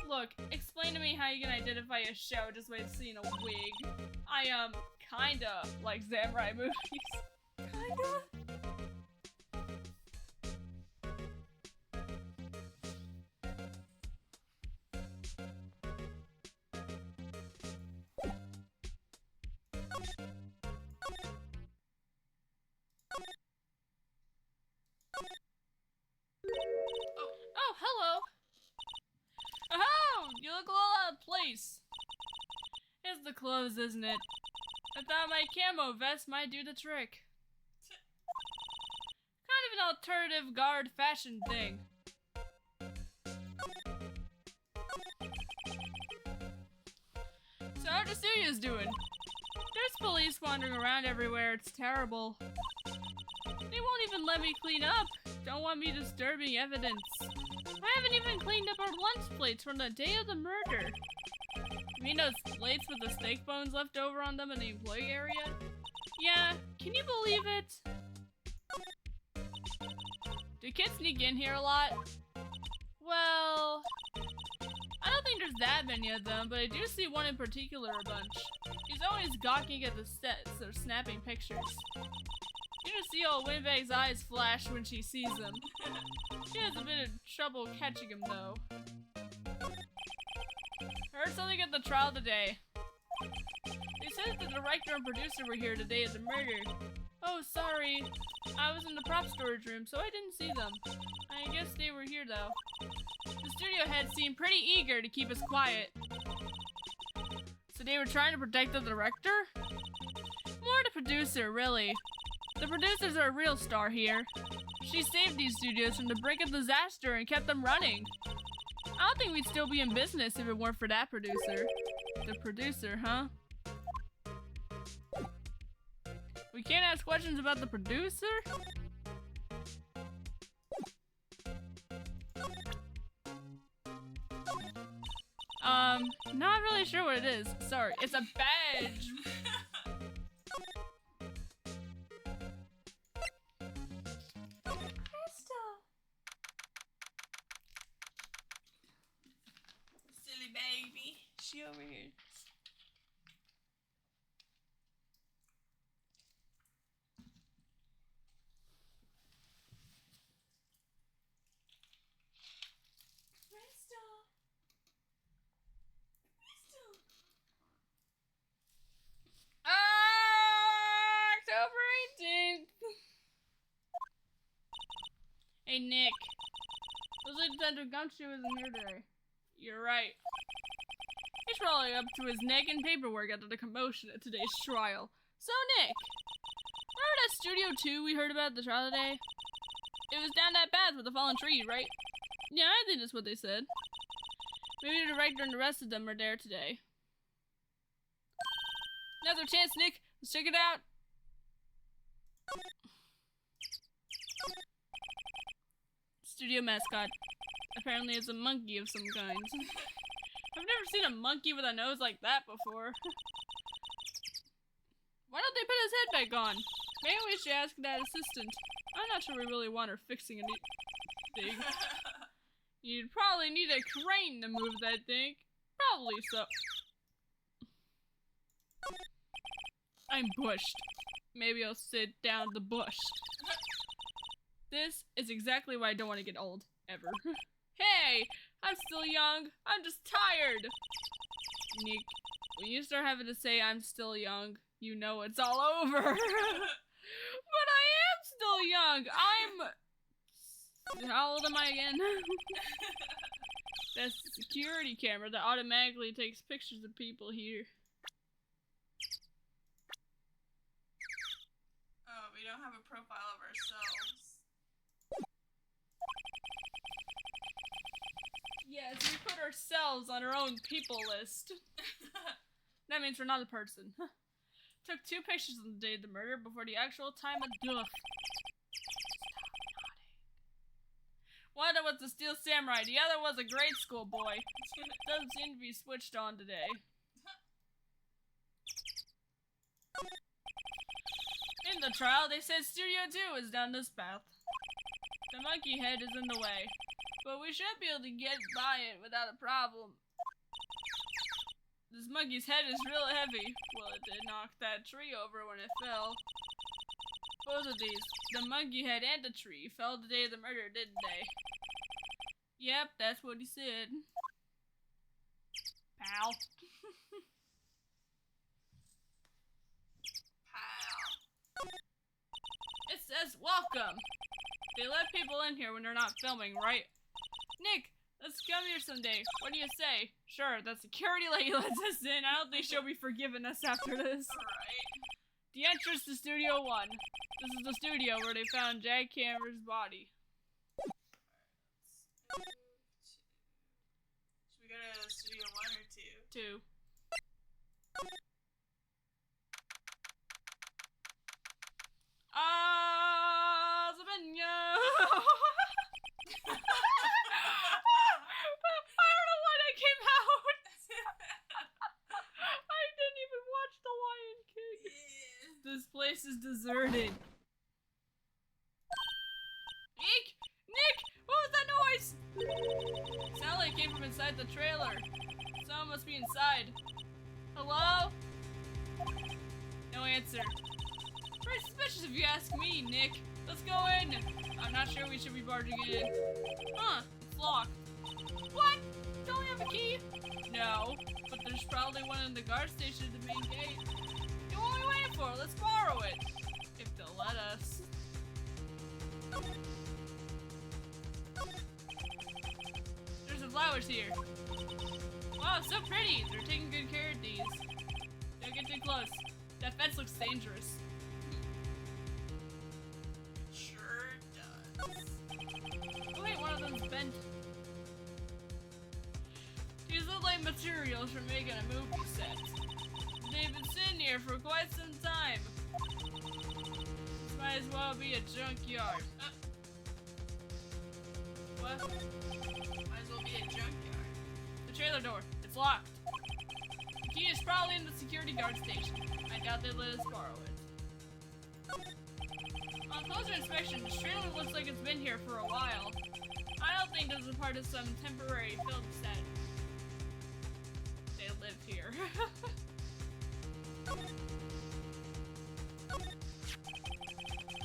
Look, explain to me how you can identify a show just by seeing a wig. I, kinda like samurai movies. Kinda? Oh, hello! Oh, you look a little out of place. It's the clothes, isn't it? I thought my camo vest might do the trick. Kind of an alternative guard fashion thing. So how are the studios doing? There's police wandering around everywhere, it's terrible. They won't even let me clean up. Don't want me disturbing evidence. I haven't even cleaned up our lunch plates from the day of the murder. You mean those plates with the steak bones left over on them in the employee area? Yeah, can you believe it? Do kids sneak in here a lot? Well, I don't think there's that many of them, but I do see one in particular a bunch. He's always gawking at the sets or snapping pictures. You just see old Windbag's eyes flash when she sees him. She has a bit of trouble catching him, though. Heard something at the trial today. They said that the director and producer were here today at the murder. Oh, sorry. I was in the prop storage room, so I didn't see them. I guess they were here, though. The studio head seemed pretty eager to keep us quiet. So they were trying to protect the director? More the producer, really. The producers are a real star here. She saved these studios from the brink of disaster and kept them running. I don't think we'd still be in business if it weren't for that producer. The producer, huh? We can't ask questions about the producer? Not really sure what it is. Sorry, it's a badge. Silly baby. She over here. October 18th. Hey, Nick. Looks like Detective Gumshoe isn't here today. You're right. He's probably up to his neck in paperwork after the commotion at today's trial. So, Nick, remember that Studio 2 we heard about at the trial today? It was down that path with the fallen tree, right? Yeah, I think that's what they said. Maybe the director and the rest of them are there today. Now's our chance, Nick. Let's check it out. Studio mascot. Apparently it's a monkey of some kind. I've never seen a monkey with a nose like that before. Why don't they put his head back on? Maybe we should ask that assistant. I'm not sure we really want her fixing anything. You'd probably need a crane to move that thing. Probably so. I'm bushed. Maybe I'll sit down the bush. This is exactly why I don't want to get old. Ever. Hey! I'm still young. I'm just tired. Nick, when you start having to say I'm still young, you know it's all over. But I am still young. How old am I again? That's the security camera that automatically takes pictures of people here. Oh, we don't have a profile of ourselves. Yes, we put ourselves on our own people list. That means we're not a person. Took 2 pictures on the day of the murder before the actual time of death. One was the Steel Samurai, the other was a grade school boy. Doesn't seem to be switched on today. In the trial, they said Studio 2 is down this path. The monkey head is in the way, but we should be able to get by it without a problem. This monkey's head is real heavy. Well, it did knock that tree over when it fell. Both of these, the monkey head and the tree, fell the day of the murder, didn't they? Yep, that's what he said. Pal. Pow. It says welcome. They let people in here when they're not filming, right? Nick, let's come here someday. What do you say? Sure, the security lady lets us in. I don't think she'll be forgiving us after this. Alright. The entrance to Studio 1. This is the studio where they found Jack Hammer's body. Should we go to Studio 1 or 2? 2. Zabenya! I don't know why that came out. I didn't even watch The Lion King. Yeah. This place is deserted. Nick! What was that noise? Sounded like it came from inside the trailer. Someone must be inside. Hello? No answer. Pretty suspicious if you ask me, Nick. Let's go in. I'm not sure we should be barging in. Huh, it's locked. What? Don't we have a key? No, but there's probably one in the guard station at the main gate. Hey, what are we waiting for? Let's borrow it. If they'll let us. There's some flowers here. Wow, so pretty. They're taking good care of these. Don't get too close. That fence looks dangerous. Sure does. Oh wait, one of them's bent. These look like materials for making a movie set. They've been sitting here for quite some time. This might as well be a junkyard. What? Might as well be a junkyard. The trailer door. It's locked. The key is probably in the security guard station. I doubt they let us borrow it. On closer inspection, this trailer looks like it's been here for a while. I don't think this is part of some temporary film set. They live here.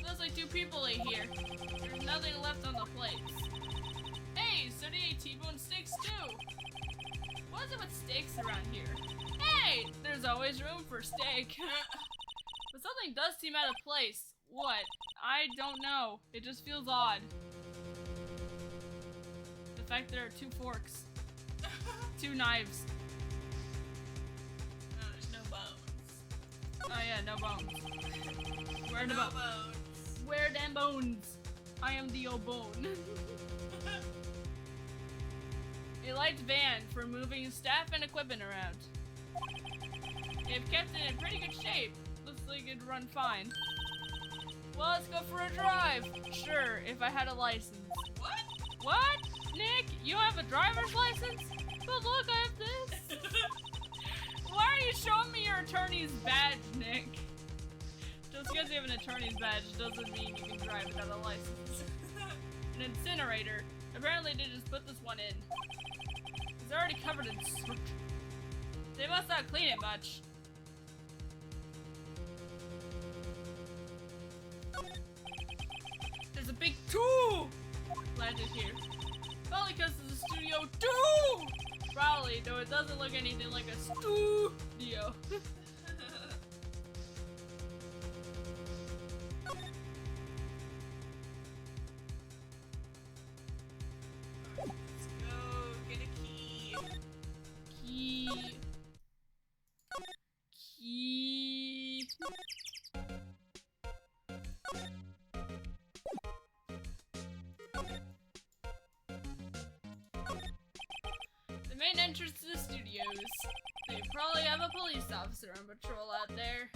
Looks like 2 people ate here. There's nothing left on the plates. Hey, so they ate T-bone steaks too. What is it with steaks around here? Hey, there's always room for steak. But something does seem out of place. What? I don't know. It just feels odd. The fact there are 2 forks. 2 knives. No, there's no bones. Oh yeah, no bones. Where the No bones? bones. Where them bones? I am the bone. A light van for moving staff and equipment around. They've kept it in pretty good shape. Looks like it'd run fine. Well, let's go for a drive. Sure, if I had a license. What? What? Nick, you don't have a driver's license? But look, I have this. Why are you showing me your attorney's badge, Nick? Just because you have an attorney's badge doesn't mean you can drive without a license. An incinerator. Apparently they just put this one in. It's already covered in soot. They must not clean it much. There's a big 2 planted here. Probably because it's a Studio 2! Probably, though it doesn't look anything like a studio. Let's go get a key. Key. Key. The main entrance to the studios. They probably have a police officer on patrol out there.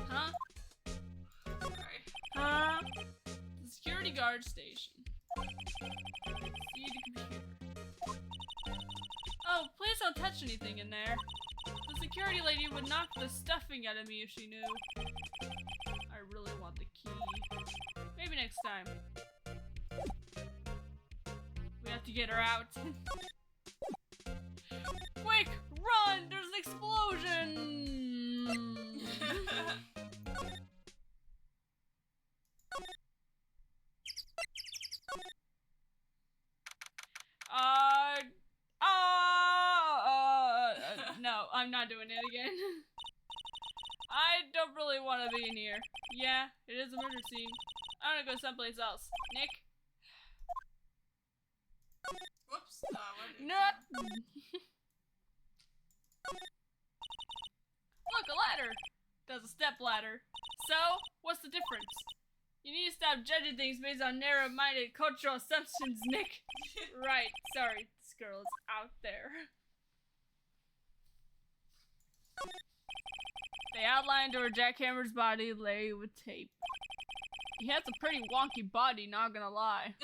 Huh? Sorry. Huh? security guard station. See the computer. Oh, please don't touch anything in there. The security lady would knock the stuffing out of me if she knew. I really want the key. Maybe next time. We have to get her out. Quick! Run! There's an explosion! No, I'm not doing it again. I don't really want to be in here. Yeah, it is a murder scene. I'm gonna go someplace else. Nick? Whoops. No! Look, a ladder! That's a step ladder. So, what's the difference? You need to stop judging things based on narrow-minded cultural assumptions, Nick. Right, sorry, this girl is out there. They outlined where Jackhammer's body lay with tape. He has a pretty wonky body, not gonna lie.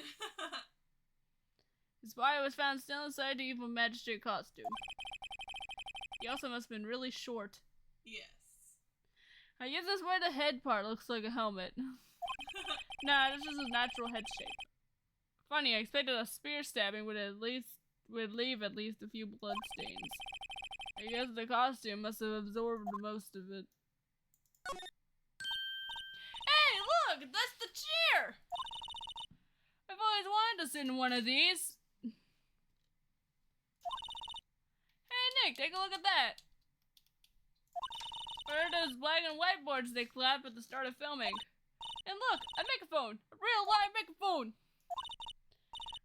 His body was found still inside the evil magistrate costume. He also must have been really short. Yes. I guess that's why the head part looks like a helmet. Nah, this is his natural head shape. Funny, I expected a spear stabbing would leave at least a few blood stains. I guess the costume must have absorbed most of it. Hey, look! That's the chair! I've always wanted to sit in one of these. Hey, Nick, take a look at that. Where are those black and white boards they clap at the start of filming? And look, a megaphone! A real live megaphone!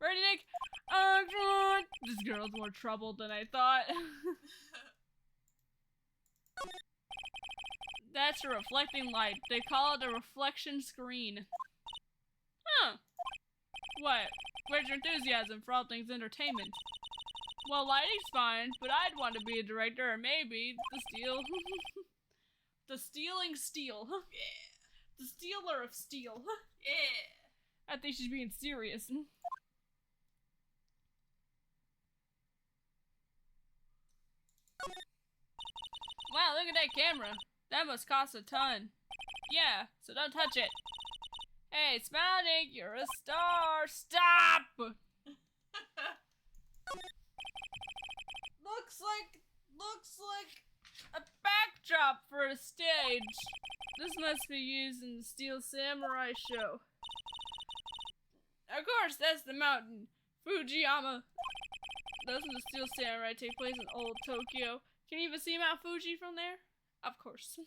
Ready, Nick? Action! This girl's more troubled than I thought. That's a reflecting light. They call it a reflection screen. Huh. What? Where's your enthusiasm for all things entertainment? Well, lighting's fine, but I'd want to be a director, or maybe the steel. The stealing steel. Yeah. The stealer of steel. Yeah. I think she's being serious. Wow, look at that camera. That must cost a ton. Yeah, so don't touch it. Hey, Smile Nick, you're a star. Stop! Looks like a backdrop for a stage. This must be used in the Steel Samurai show. Of course, that's the mountain. Fujiyama. Doesn't the Steel Samurai take place in old Tokyo? Can you even see Mount Fuji from there? Of course.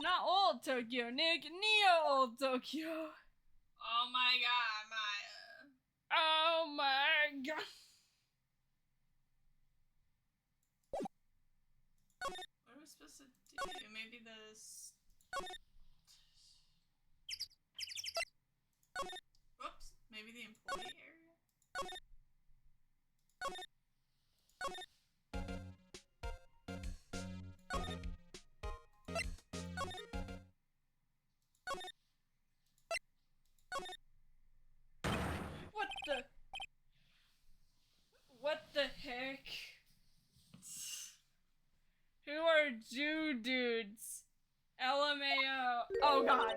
Not old Tokyo, Nick. Neo old Tokyo. Oh my god, Maya. Oh my god. What are we supposed to do? Maybe this. Whoops. Maybe the employee area? What the heck? Who are Jew dudes? LMAO. Oh god.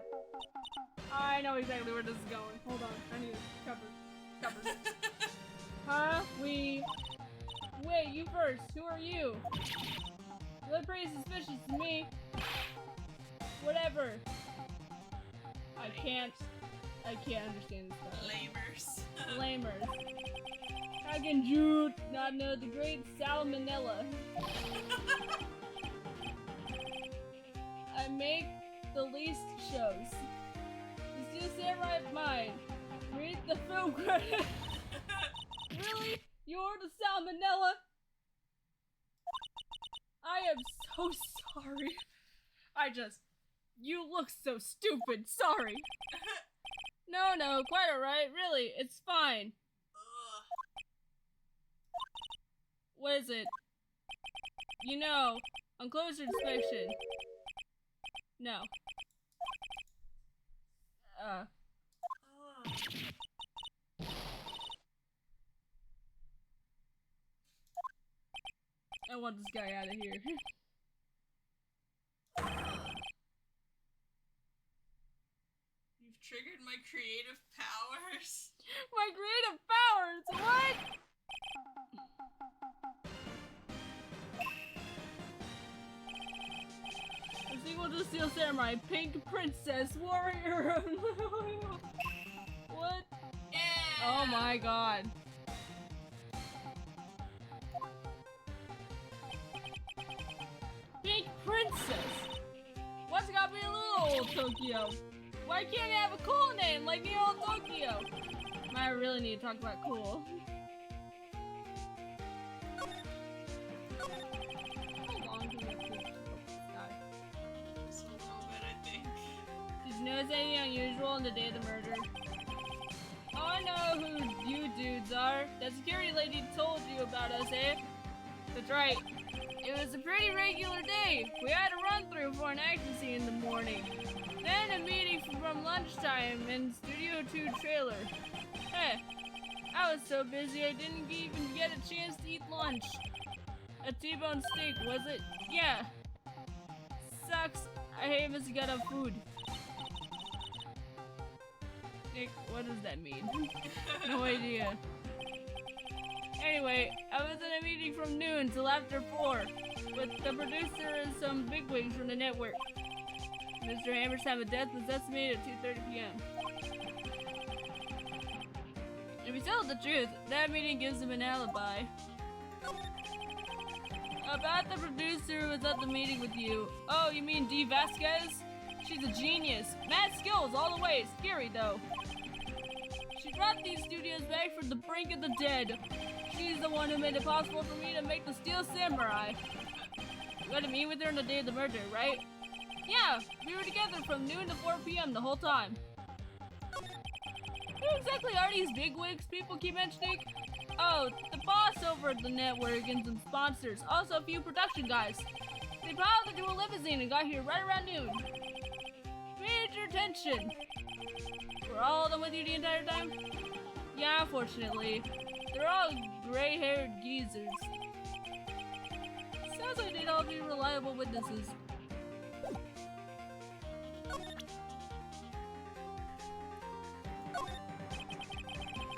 I know exactly where this is going. Hold on. I need cover. Huh? Wait, you first. Who are you? You look pretty suspicious to me. Whatever. I can't understand this stuff. Lamers. How can Jude not know the great salmonella? I make the least shows. The Steel Samurai of mine. Read the film credits. Really? You're the salmonella? I am so sorry. You look so stupid. Sorry. No, quite alright. Really, it's fine. What is it? You know, on closer inspection. No. Oh. I want this guy out of here. You've triggered my creative powers. My creative powers! What? The sequel to Steel Samurai, Pink Princess Warrior. What? Yeah. Oh my god. Pink Princess. What's gotta be a little old Tokyo? Why can't it have a cool name like the old Tokyo? I really need to talk about cool. How long do we have to this guy? Just a little bit, I think. Did you notice anything unusual on the day of the murder? Oh, I know who you dudes are. That security lady told you about us, eh? That's right. It was a pretty regular day. We had a run through for an action scene in the morning. Then a meeting from lunchtime in Studio 2 trailer. Hey, I was so busy I didn't even get a chance to eat lunch. A T-bone steak, was it? Yeah. Sucks. I hate missing out on food. Nick, what does that mean? No idea. Anyway, I was in a meeting from noon till after 4 with the producer and some bigwigs from the network. Mr. Hammer's death was estimated at 2:30 p.m. If you tell the truth, that meeting gives him an alibi. About the producer who was at the meeting with you. Oh, you mean Dee Vasquez? She's a genius. Mad skills all the way. Scary though. She brought these studios back from the brink of the dead. She's the one who made it possible for me to make the Steel Samurai. You got to meet with her on the day of the murder, right? Yeah, we were together from noon to 4 p.m. the whole time. Who exactly are these bigwigs people keep mentioning? Oh, the boss over at the network and some sponsors. Also a few production guys. They piled into a limousine and got here right around noon. Major tension. Were all of them with you the entire time? Yeah, unfortunately. They're all gray-haired geezers. Sounds like they'd all be reliable witnesses.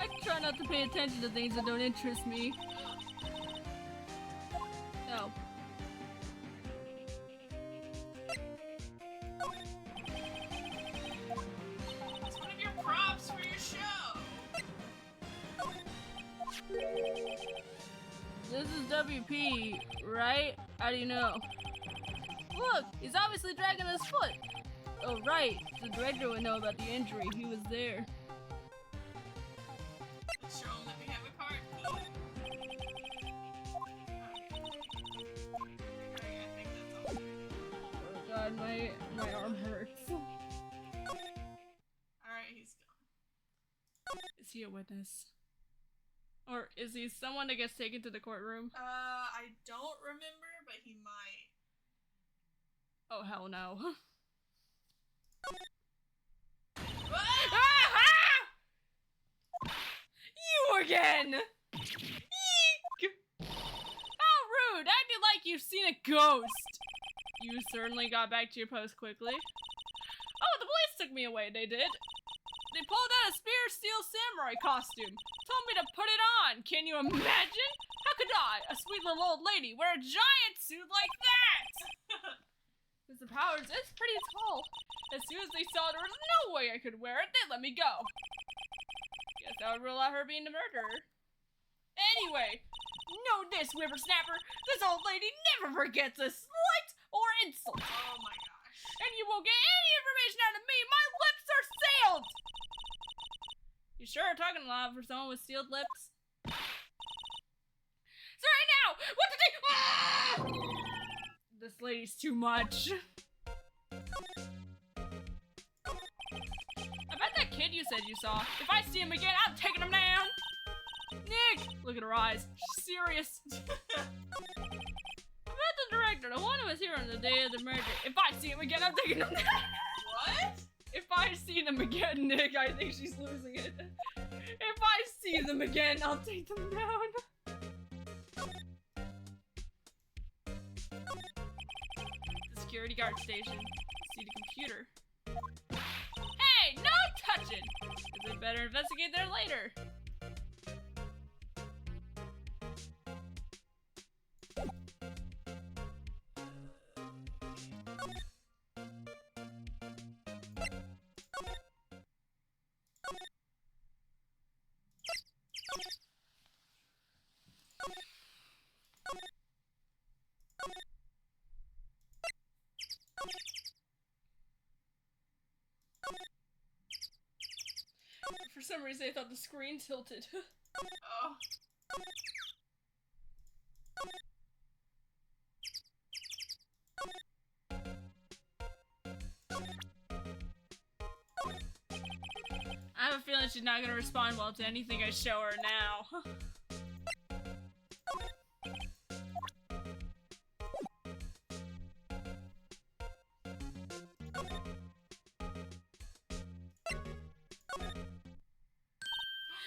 I try not to pay attention to things that don't interest me. No. It's one of your props for your show. This is WP, right? How do you know? Look, he's obviously dragging his foot. Oh, right. The director would know about the injury. He was there. Let's show him that we have a card key. Okay, I think that's all. Oh god, my arm hurts. Alright, he's gone. Is he a witness? Or is he someone that gets taken to the courtroom? I don't remember, but he might. Oh hell no. What? You again! Eek! How rude! Acting like you've seen a ghost! You certainly got back to your post quickly. Oh, the police took me away, they did. They pulled out a spear steel samurai costume. Told me to put it on. Can you imagine? How could I, a sweet little old lady, wear a giant suit like that? Mr. Powers is pretty tall. As soon as they saw there was no way I could wear it, they let me go. Guess that would rule out her being the murderer. Anyway, know this, whippersnapper. This old lady never forgets a slight or insult. Oh my gosh. And you won't get any information out of me. My lips are sealed. You sure are talking a lot for someone with sealed lips. So right now, what did they? This lady's too much. I bet that kid you said you saw. If I see him again, I'm taking him down. Nick, look at her eyes. She's serious. I bet the director, the one who was here on the day of the murder. If I see him again, I'm taking him down. What? If I see them again, Nick, I think she's losing it. If I see them again, I'll take them down. The security guard station. See the computer. Hey, no touching! Is it better investigate there later? For some reason, I thought the screen tilted. Oh. I have a feeling she's not gonna respond well to anything I show her now.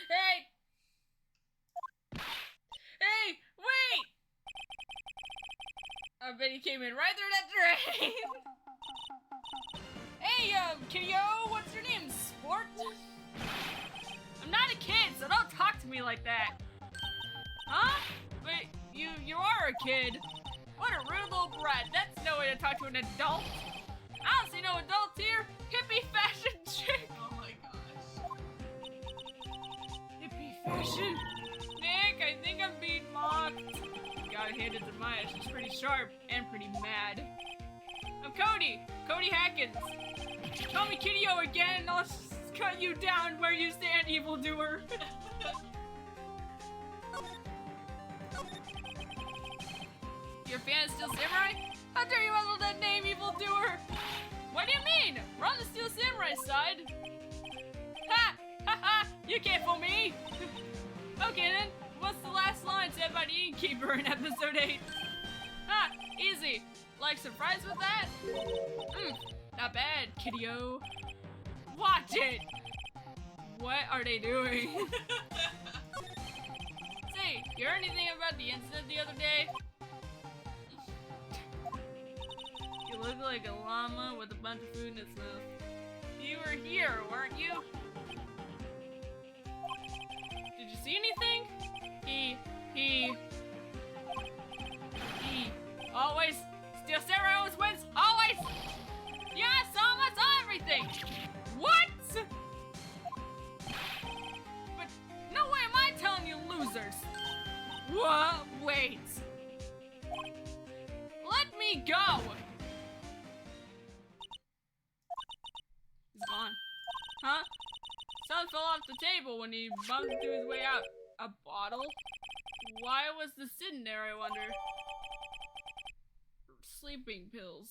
Hey! Hey, wait! I bet he came in right through that drain. Hey, Kitty-O, what's your name, sport? I'm not a kid, so don't talk to me like that. Huh? Wait, you are a kid. What a rude little brat. That's no way to talk to an adult. I don't see no adults here. Hippie fashion chick. Oh my gosh. Hippie fashion. Nick, I think I'm being mocked. Gotta hand it to Maya. She's pretty sharp and pretty mad. I'm Cody. Cody Hackins. Call me Kitty-O again and I'll cut you down where you stand, evildoer. Your fan is Steel Samurai? How dare you muzzle that name, evildoer? What do you mean? We're on the Steel Samurai side. Ha! Ha ha! You can't fool me! Okay then, what's the last line said by the innkeeper in episode 8? Ha! Easy. Like some fries with that? Not bad, Kitty-O. Watch it! What are they doing? Say, you heard anything about the incident the other day? You look like a llama with a bunch of food in its mouth. You were here, weren't you? Did you see anything? He always, Steel Samurai always wins, always! Yeah, I saw him, I saw everything! What? But no way am I telling you losers! What? Wait. Let me go! He's gone. Huh? Something fell off the table when he bumped into his way out. A bottle? Why was this sitting there, I wonder? Sleeping pills.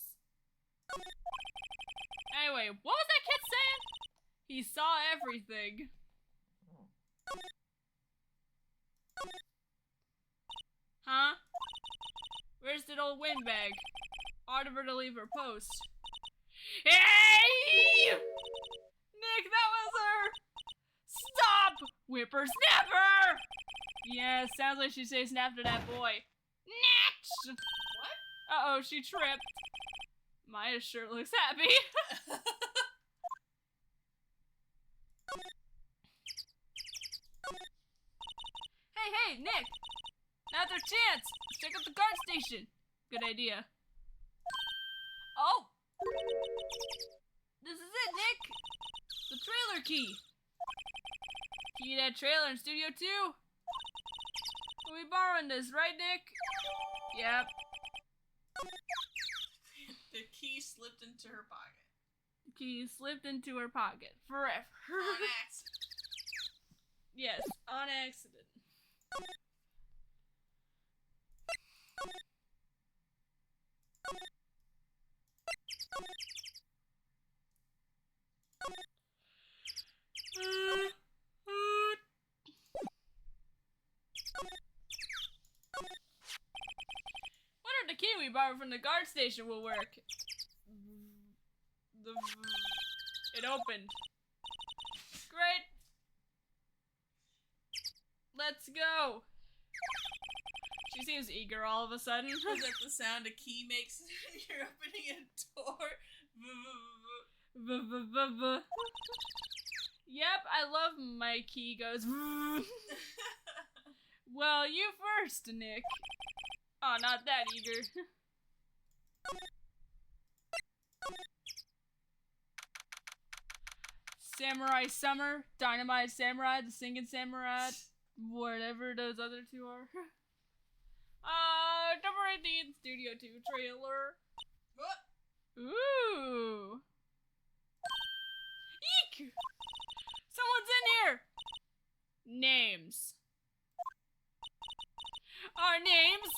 Anyway, what was that kid saying? He saw everything. Huh? Where's that old windbag? Ordered her to leave her post. Hey! Nick, that was her! Stop! Whippersnapper! Yeah, sounds like she say snap to that boy. Next! What? Uh-oh, she tripped. Maya sure looks happy. Hey, Nick! Now's our chance! Let's check out the guard station! Good idea. Oh! This is it, Nick! The trailer key! Key to that trailer in Studio 2? We'll be borrowing this, right, Nick? Yep. The key slipped into her pocket. The key slipped into her pocket. Forever. On accident. Yes, on accident. Wonder if the key we borrowed from the guard station will work. It opened. Great. Let's go. She seems eager all of a sudden. Is that the sound a key makes when you're opening a door? Yep, I love my key goes. Well, you first, Nick. Oh, not that eager. Samurai Summer, Dynamite Samurai, The Singing Samurai, whatever those other two are. Number 18, Studio 2 trailer. What? Ooh. Eek! Someone's in here! Names. Our names?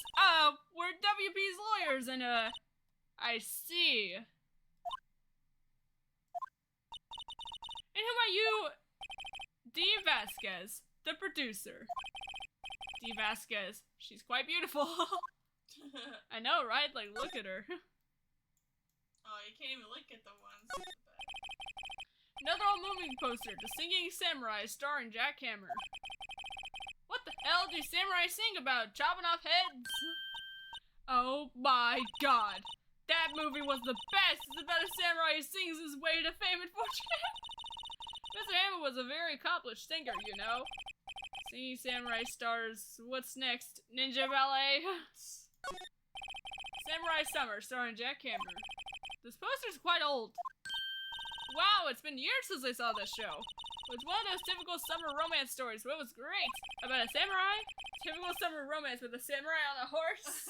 We're WP's lawyers and, I see. And who are you? Dee Vasquez, the producer. Dee Vasquez, she's quite beautiful. I know, right? Like, look at her. Oh, you can't even look at the ones. Another old movie poster, The Singing Samurai, starring Jack Hammer. What the hell do samurai sing about? Chopping off heads? Oh my god. That movie was the best! It's about a samurai who sings his way to fame and fortune. Mr. Hammer was a very accomplished singer, you know. Singing Samurai stars, what's next? Ninja Ballet? Samurai Summer, starring Jack Hammer. This poster's quite old. Wow, it's been years since I saw this show. It's one of those typical summer romance stories, but it was great. About a samurai? Typical summer romance with a samurai on a horse?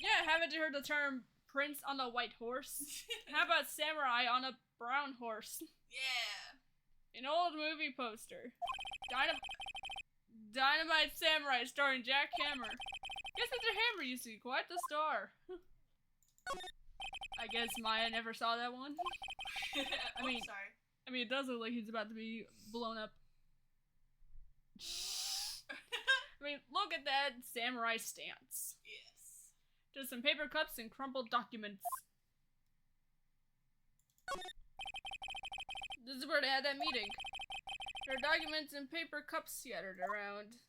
Yeah, haven't you heard the term prince on a white horse? How about samurai on a brown horse? Yeah. An old movie poster. Dynamite Samurai starring Jack Hammer. Guess Mr. Hammer used to be quite the star. I guess Maya never saw that one. Sorry. I mean, it does look like he's about to be blown up. I mean, look at that samurai stance. Yes. Just some paper cups and crumpled documents. This is where they had that meeting. There are documents and paper cups scattered around.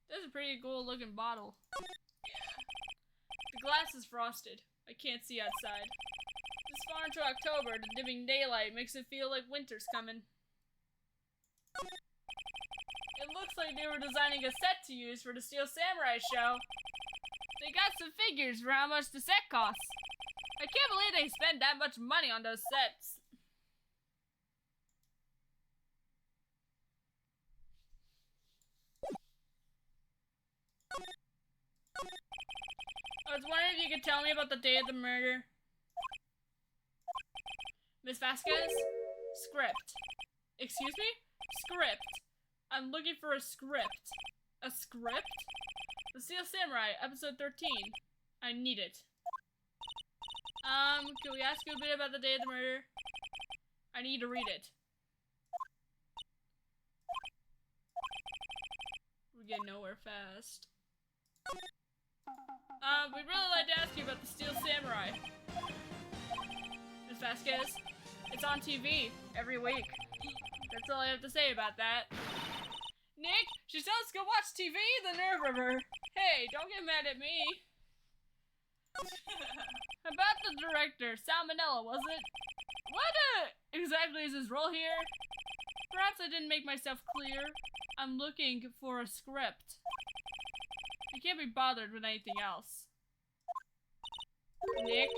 That's a pretty cool looking bottle. Yeah. The glass is frosted. I can't see outside. This far into October, the dimming daylight makes it feel like winter's coming. It looks like they were designing a set to use for the Steel Samurai show. They got some figures for how much the set costs. I can't believe they spent that much money on those sets. I was wondering if you could tell me about the day of the murder. Miss Vasquez? Script. Excuse me? Script. I'm looking for a script. A script? The Steel Samurai, episode 13. I need it. Can we ask you a bit about the day of the murder? I need to read it. We're getting nowhere fast. We'd really like to ask you about the Steel Samurai. Miss Vasquez, it's on TV every week. That's all I have to say about that. Nick, she said let's go watch TV? The nerve of her. Hey, don't get mad at me. About the director, Salmonella, was it? What exactly is his role here? Perhaps I didn't make myself clear. I'm looking for a script. I can't be bothered with anything else. Nick?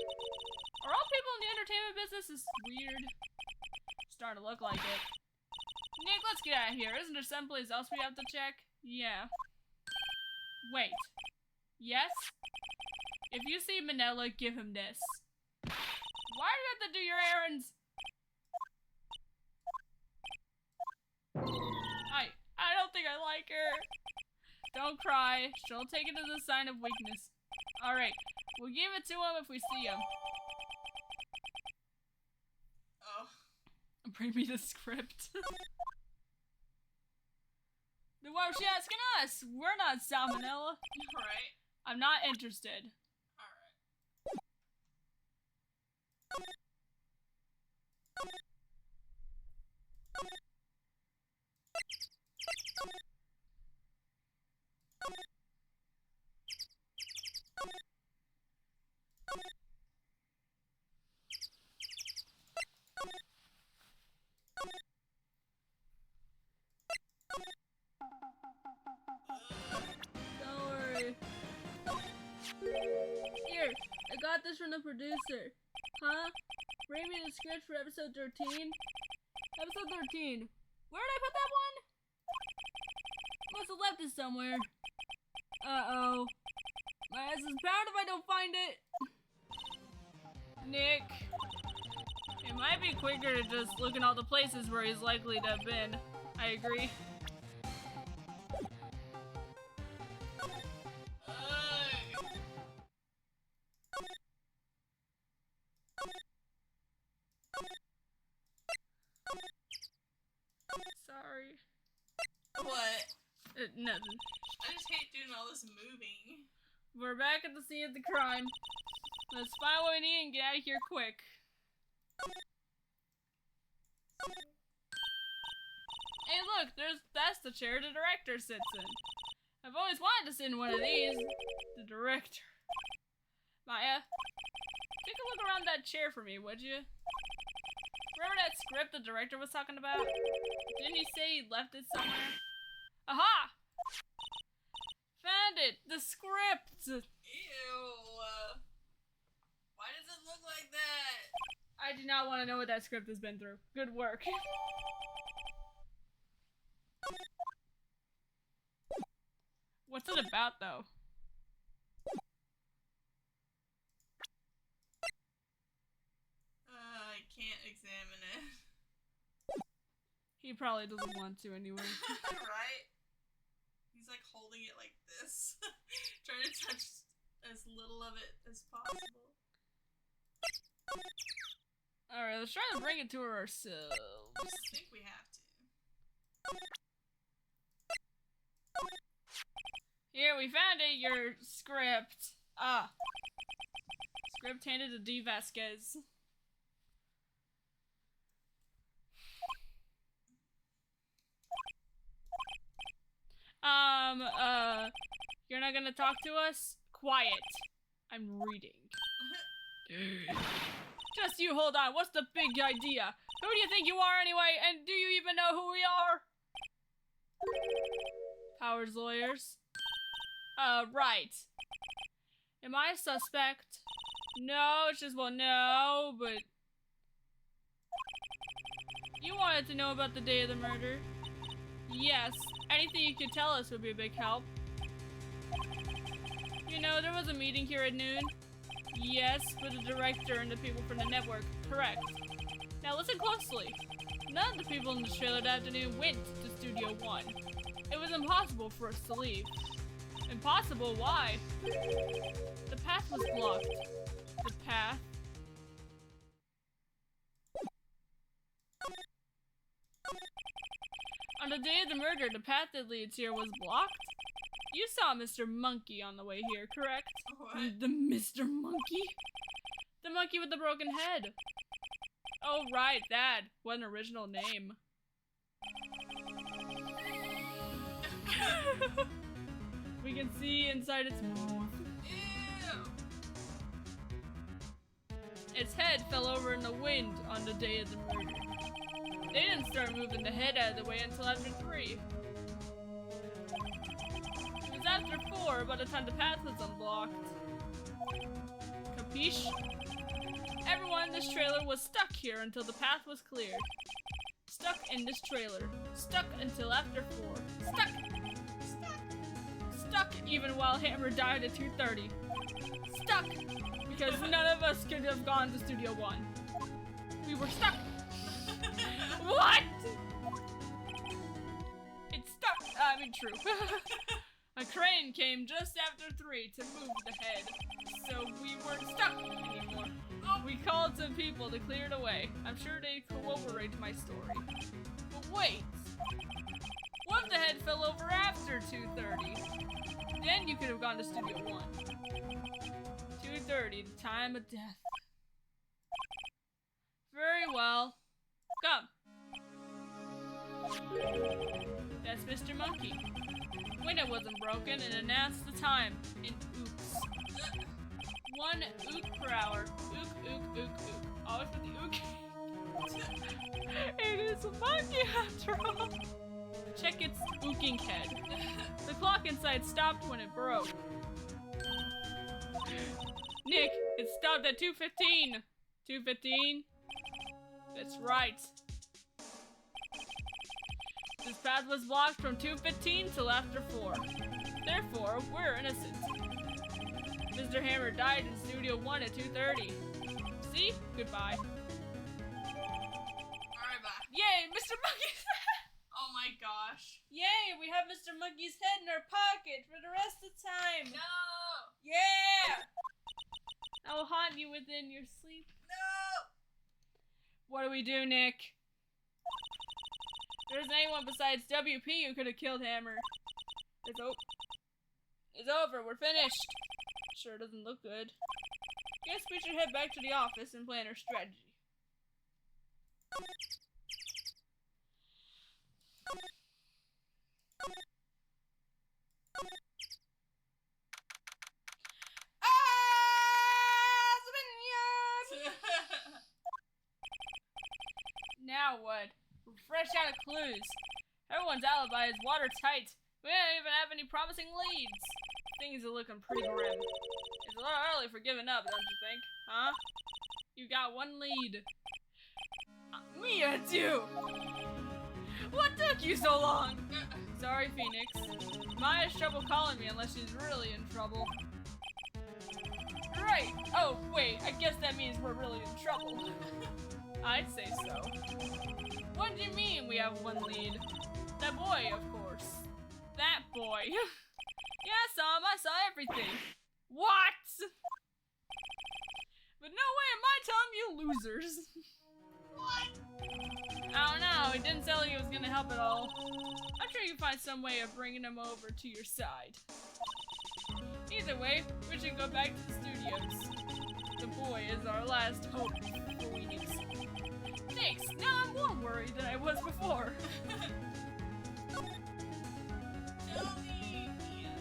Are all people in the entertainment business is weird? Starting to look like it. Nick, let's get out of here. Isn't there someplace else we have to check? Yeah. Wait. Yes? If you see Manila, give him this. Why do you have to do your errands? I don't think I like her. Don't cry. She'll take it as a sign of weakness. Alright. We'll give it to him if we see him. Oh. Bring me the script. Then why was she asking us? We're not Salmonella. Right. I'm not interested. Alright. Don't worry. Here, I got this from the producer. Huh? Bring me the script for episode 13? Episode 13. Where did I put that one? Must have left it somewhere. Uh-oh. My ass is bound if I don't find it. Nick. It might be quicker to just look in all the places where he's likely to have been. I agree. Sorry. What? Nothing. I just hate doing all this moving. We're back at the scene of the crime. Let's find what we need and get out of here quick. Hey look, that's the chair the director sits in. I've always wanted to sit in one of these. The director. Maya, take a look around that chair for me, would you? Remember that script the director was talking about? Didn't he say he left it somewhere? Aha! Found it! The script! Ew. Why does it look like that? I do not want to know what that script has been through. Good work. What's it about, though? I can't examine it. He probably doesn't want to anyway. Right? He's like holding it like this. Trying to touch as little of it as possible. Alright, let's try to bring it to her ourselves. I think we have to. Here, we found it, your script. Ah. Script handed to D. Vasquez. You're not gonna talk to us? Quiet. I'm reading. Just you hold on, what's the big idea? Who do you think you are anyway, and do you even know who we are? Powers lawyers. Right. Am I a suspect? No, it's just, well, no, but... You wanted to know about the day of the murder? Yes. Anything you could tell us would be a big help. You know, there was a meeting here at noon. Yes, with the director and the people from the network. Correct. Now listen closely. None of the people in the trailer that afternoon went to Studio One. It was impossible for us to leave. Impossible? Why? The path was blocked. The path? On the day of the murder, the path that leads here was blocked? You saw Mr. Monkey on the way here, correct? What? The Mr. Monkey? The monkey with the broken head. Oh, right, that. What an original name. We can see inside its mouth. Ew. Its head fell over in the wind on the day of the murder. They didn't start moving the head out of the way until after 3. It was after 4 by the time the path was unblocked. Capiche? Everyone in this trailer was stuck here until the path was cleared. Stuck in this trailer. Stuck until after 4. Stuck! Stuck even while Hammer died at 2:30. Stuck! Because none of us could have gone to Studio One. We were stuck! What? It's stuck! True. A crane came just after 3 to move the head, so we weren't stuck anymore. We called some people to clear it away. I'm sure they corroborate my story. But wait! What if the head fell over after 2:30? Then you could have gone to Studio One. 2:30, the time of death. Very well. Come. That's Mr. Monkey. Window wasn't broken and announced the time in ooks. 1 ook per hour. Ook, ook, ook, ook. Always with the ook. It is a monkey after all. Check its ooking head. The clock inside stopped when it broke. Nick, it stopped at 2:15. 2:15? That's right. This path was blocked from 2:15 till after 4. Therefore, we're innocent. Mr. Hammer died in Studio 1 at 2:30. See? Goodbye. Alright, bye. Yay, Mr. Monkey's head! Oh my gosh. Yay, we have Mr. Monkey's head in our pocket for the rest of the time. No! Yeah! I will haunt you within your sleep. No! What do we do, Nick? There isn't anyone besides WP who could have killed Hammer. It's over. We're finished. Sure doesn't look good. Guess we should head back to the office and plan our strategy. Now what? We're fresh out of clues. Everyone's alibi is watertight. We don't even have any promising leads. Things are looking pretty grim. It's a little early for giving up, don't you think? Huh? You got 1 lead. Me too! What took you so long? Sorry, Phoenix. Maya's trouble calling me unless she's really in trouble. Right! Oh, wait, I guess that means we're really in trouble. I'd say so. What do you mean we have 1 lead? That boy, of course. That boy. Yeah, I saw him. I saw everything. What? But no way am I telling you losers. What? I don't know. He didn't tell you he was gonna help at all. I'm sure you can find some way of bringing him over to your side. Either way, we should go back to the studios. The boy is our last hope for Phoenix. Thanks. Now I'm more worried than I was before. Tell me, Mia.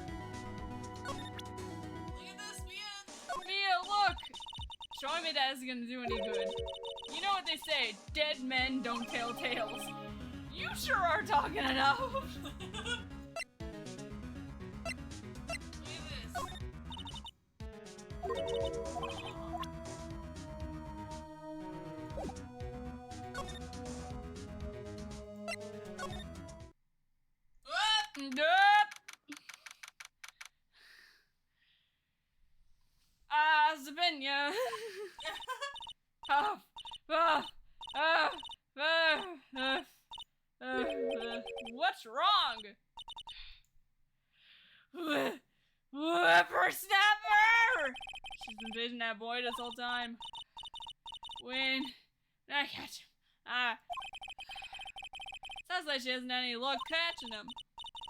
Look at this, Mia. Mia, look! Showing me that isn't gonna do any good. You know what they say, dead men don't tell tales. You sure are talking enough. Look at this. Nope. Zabinya. What's wrong? Whippersnapper! She's been visioning that boy this whole time. When I catch him, sounds like she hasn't had any luck catching him.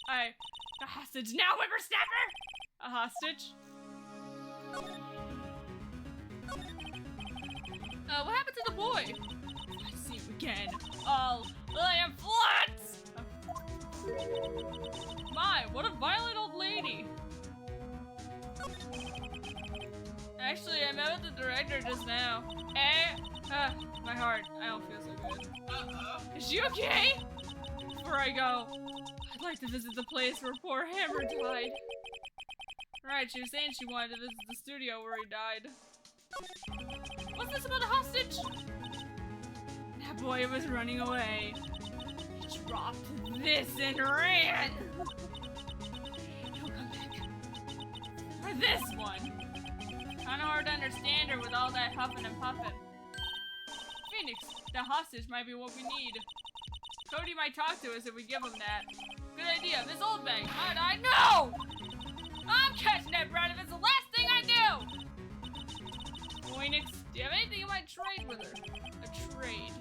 A hostage now, whippersnapper! A hostage? What happened to the boy? I see him again. All lamb floods! My, what a violent old lady! Actually, I met with the director just now. My heart. I don't feel so good. Uh-oh. Is she okay? Before I go, I'd like to visit the place where poor Hammer died. Right, she was saying she wanted to visit the studio where he died. What's this about a hostage? That boy was running away. He dropped this and ran. He'll come back. Or this one. Kinda hard to understand her with all that huffing and puffing. Phoenix, the hostage might be what we need. Cody might talk to us if we give him that. Good idea. Miss Oldbank, might I? No! I'm catching that brat if it's the last thing I do! Phoenix, do you have anything you might trade with her? A trade.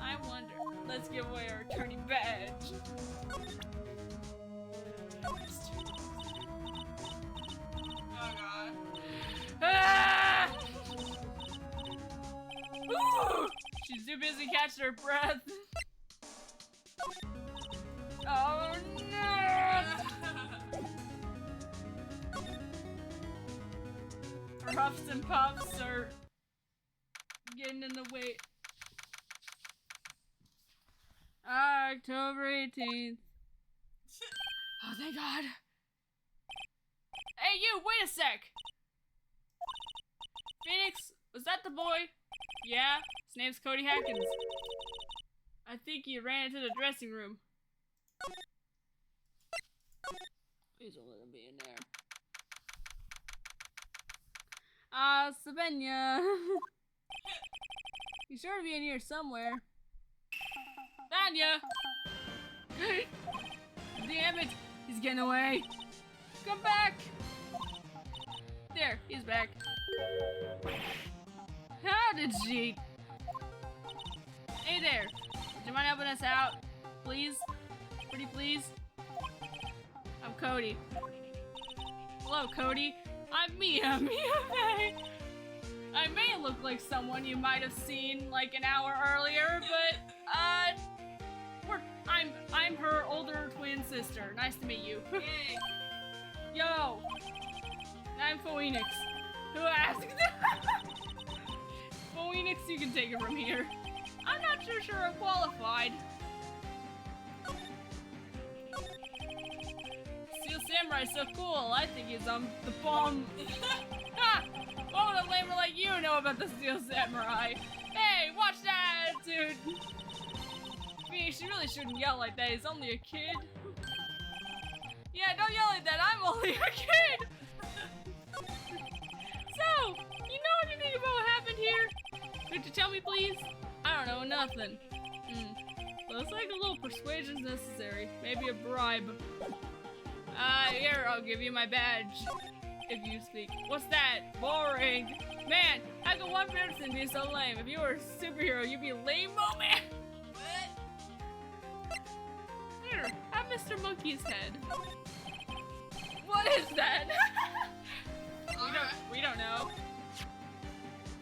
I wonder. Let's give away our attorney badge. Oh god. Ah! too busy catching her breath. Oh no! Her huffs and puffs are getting in the way. October 18th. Oh, thank God. Hey, you, wait a sec. Phoenix, was that the boy? Yeah, his name's Cody Hackins. I think he ran into the dressing room. Please don't let him be in there. Sabenya. He's sure to be in here somewhere. Vanya! Damn it! He's getting away! Come back! There, he's back. How did she? Hey there! Would you mind helping us out? Please? Pretty please? I'm Cody. Hello, Cody. I'm Mia. Mia May. I may look like someone you might have seen like an hour earlier, but I'm her older twin sister. Nice to meet you. Yay. Yo, I'm Phoenix. Who asked? Phoenix, you can take it from here. I'm not sure I'm qualified. Steel Samurai's so cool. I think he's the bomb. Ha! What would a lamer like you know about the Steel Samurai? Hey, watch that, dude. Phoenix, you really shouldn't yell like that. He's only a kid. Yeah, don't yell like that. I'm only a kid. So, you know anything about what happened here? Could you tell me, please? I don't know, nothing. Looks like a little persuasion's necessary. Maybe a bribe. Here, I'll give you my badge. If you speak. What's that? Boring. Man, how could one person be so lame? If you were a superhero, you'd be lame-o, man. What? Here, have Mr. Monkey's head. What is that? we don't know.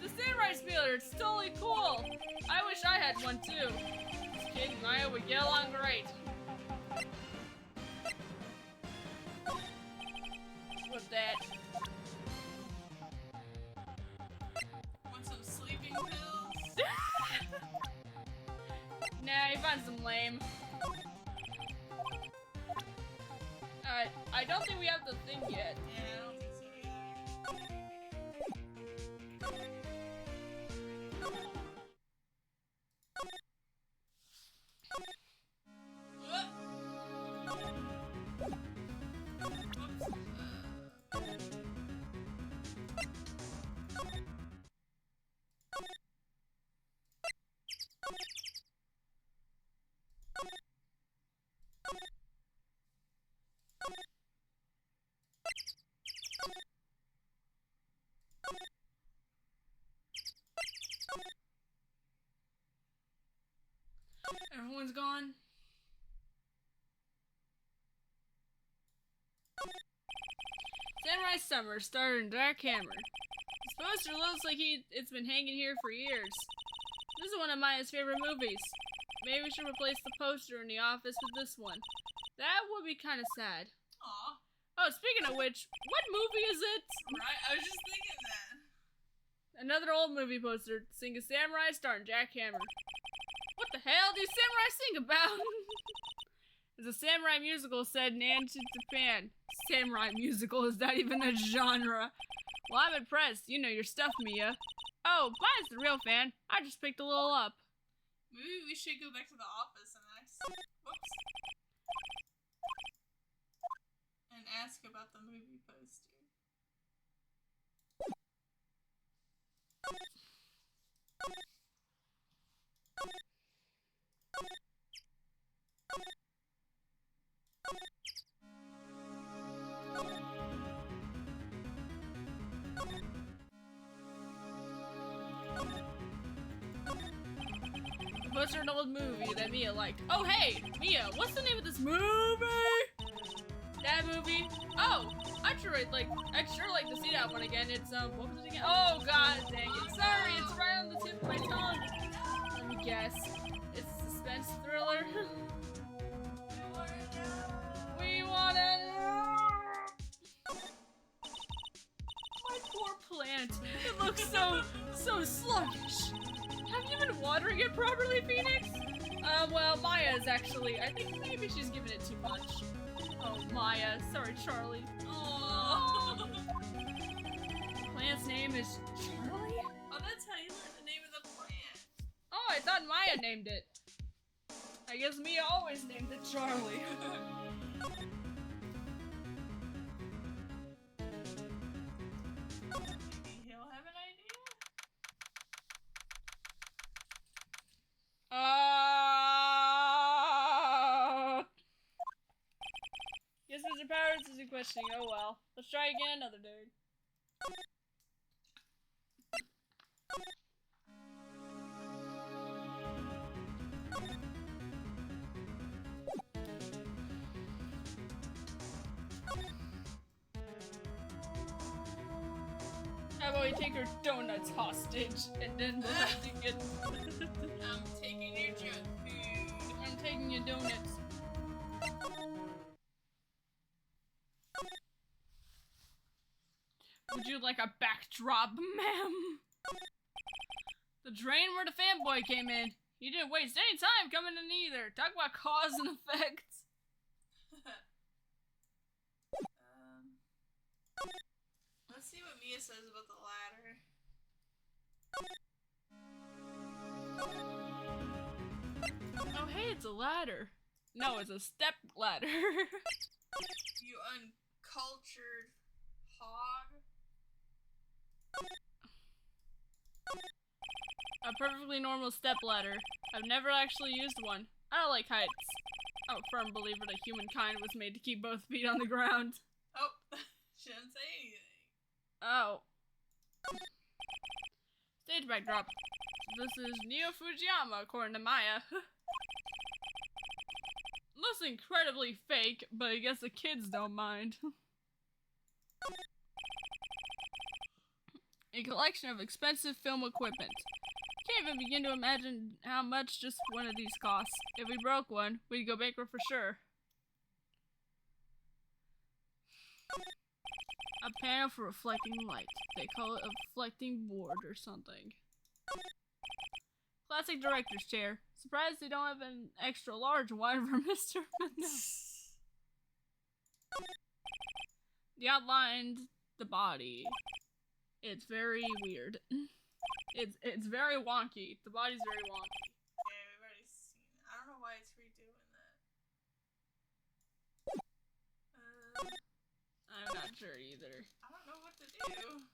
The samurai speeder, it's totally cool. I wish I had one too. This kid and I would get along great. What's that? Want some sleeping pills? Nah, you find some lame. I don't think we have the thing yet. Yeah, I don't think so either. Everyone's gone. Samurai Summer starred in Dark Hammer. This poster looks like it's been hanging here for years. This is one of Maya's favorite movies. Maybe we should replace the poster in the office with this one. That would be kind of sad. Aw. Oh, speaking of which, what movie is it? Right? I was just thinking that. Another old movie poster. Sing a Samurai starring Jack Hammer. What the hell do samurai sing about? It's a samurai musical set in ancient Japan. Samurai musical, is that even a genre? Well, I'm impressed. You know your stuff, Mia. Oh, mine's the real fan. I just picked a little up. Maybe we should go back to the office and ask about the movie poster. The poster of an old movie that Mia liked. Oh, hey, Mia, what's the name of this movie? That movie? Oh, I'd sure like to see that one again. It's what was it again? Oh God, dang it! Sorry, it's right on the tip of my tongue. guess. It's a suspense thriller. We wanna know. My poor plant. It looks so sluggish. Have you been watering it properly, Phoenix? Well, Maya's actually. I think maybe she's giving it too much. Oh, Maya. Sorry, Charlie. Oh. Plant's name is Charlie? Oh, that's how you learn the name of the plant. Oh, I thought Maya named it. I guess Mia always named it Charlie. Maybe he'll have an idea? Guess Mr. Powers isn't questioning. Oh well. Let's try again another day. How about we take her donuts hostage and then we'll have to get. I'm taking your junk food. I'm taking your donuts. Would you like a backdrop, ma'am? The drain where the fanboy came in. He didn't waste any time coming in either. Talk about cause and effect. Let's see what Mia says about the ladder. Oh, hey, it's a ladder. No, it's a step ladder. You uncultured hog. A perfectly normal step ladder. I've never actually used one. I don't like heights. I'm a firm believer that humankind was made to keep both feet on the ground. Oh, she didn't say anything. Oh. Stage backdrop. This is Neo Fujiyama, according to Maya. Looks incredibly fake, but I guess the kids don't mind. A collection of expensive film equipment. Can't even begin to imagine how much just one of these costs. If we broke one, we'd go bankrupt for sure. A panel for reflecting light. They call it a reflecting board or something. Classic director's chair. Surprised they don't have an extra large one for Mr. No. They outlined the body. It's very weird. It's very wonky. The body's very wonky. Yeah, we've already seen it. I don't know why it's redoing that. I'm not sure either. I don't know what to do.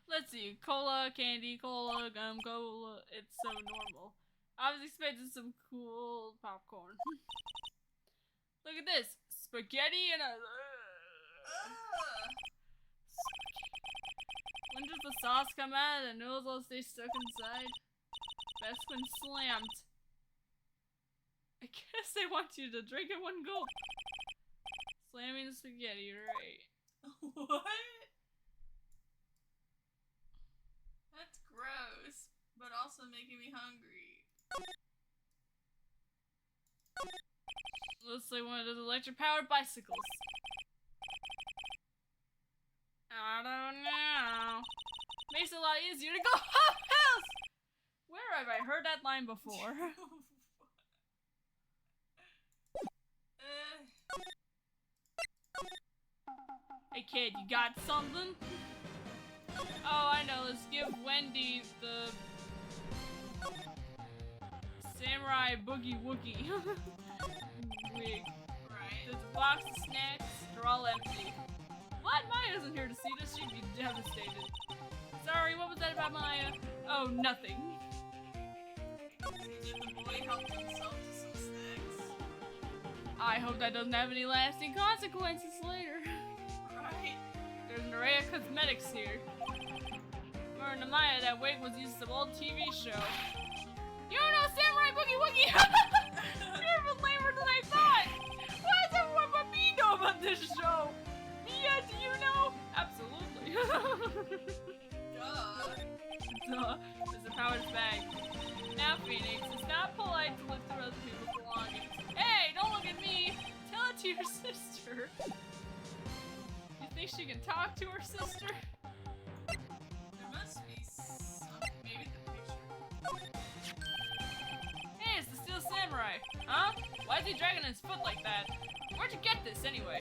Let's see. Cola, candy, cola, gum, cola. It's so normal. I was expecting some cool popcorn. Look at this. Spaghetti and a... When does the sauce come out and the noodles all stay stuck inside? Best when slammed. I guess they want you to drink in one gulp. Slamming the spaghetti, right? What? That's gross, but also making me hungry. Looks like one of those electric-powered bicycles. I don't know. Makes it a lot easier to go house. Where have I heard that line before? Hey kid, you got something? Oh, I know. Let's give Wendy the samurai boogie woogie wig. Right. There's a box of snacks. They're all empty. What? Maya isn't here to see this. She'd be devastated. Sorry, what was that about Maya? Oh, nothing. Did the boy help himself to some snacks? I hope that doesn't have any lasting consequences later. Right. There's an array of cosmetics here. According to Maya, that wig was used in some old TV show. You don't know Samurai Boogie Woogie! You're even lamer than I thought! Why does everyone but me know about this show? Yeah, do you know? Absolutely. Duh. Mr. Power's bag. Now, Phoenix, it's not polite to look through other people's belongings. Hey, don't look at me! Tell it to your sister. You think she can talk to her sister? There must be some. Maybe the picture. Hey, it's the Steel Samurai. Huh? Why is he dragging his foot like that? Where'd you get this, anyway?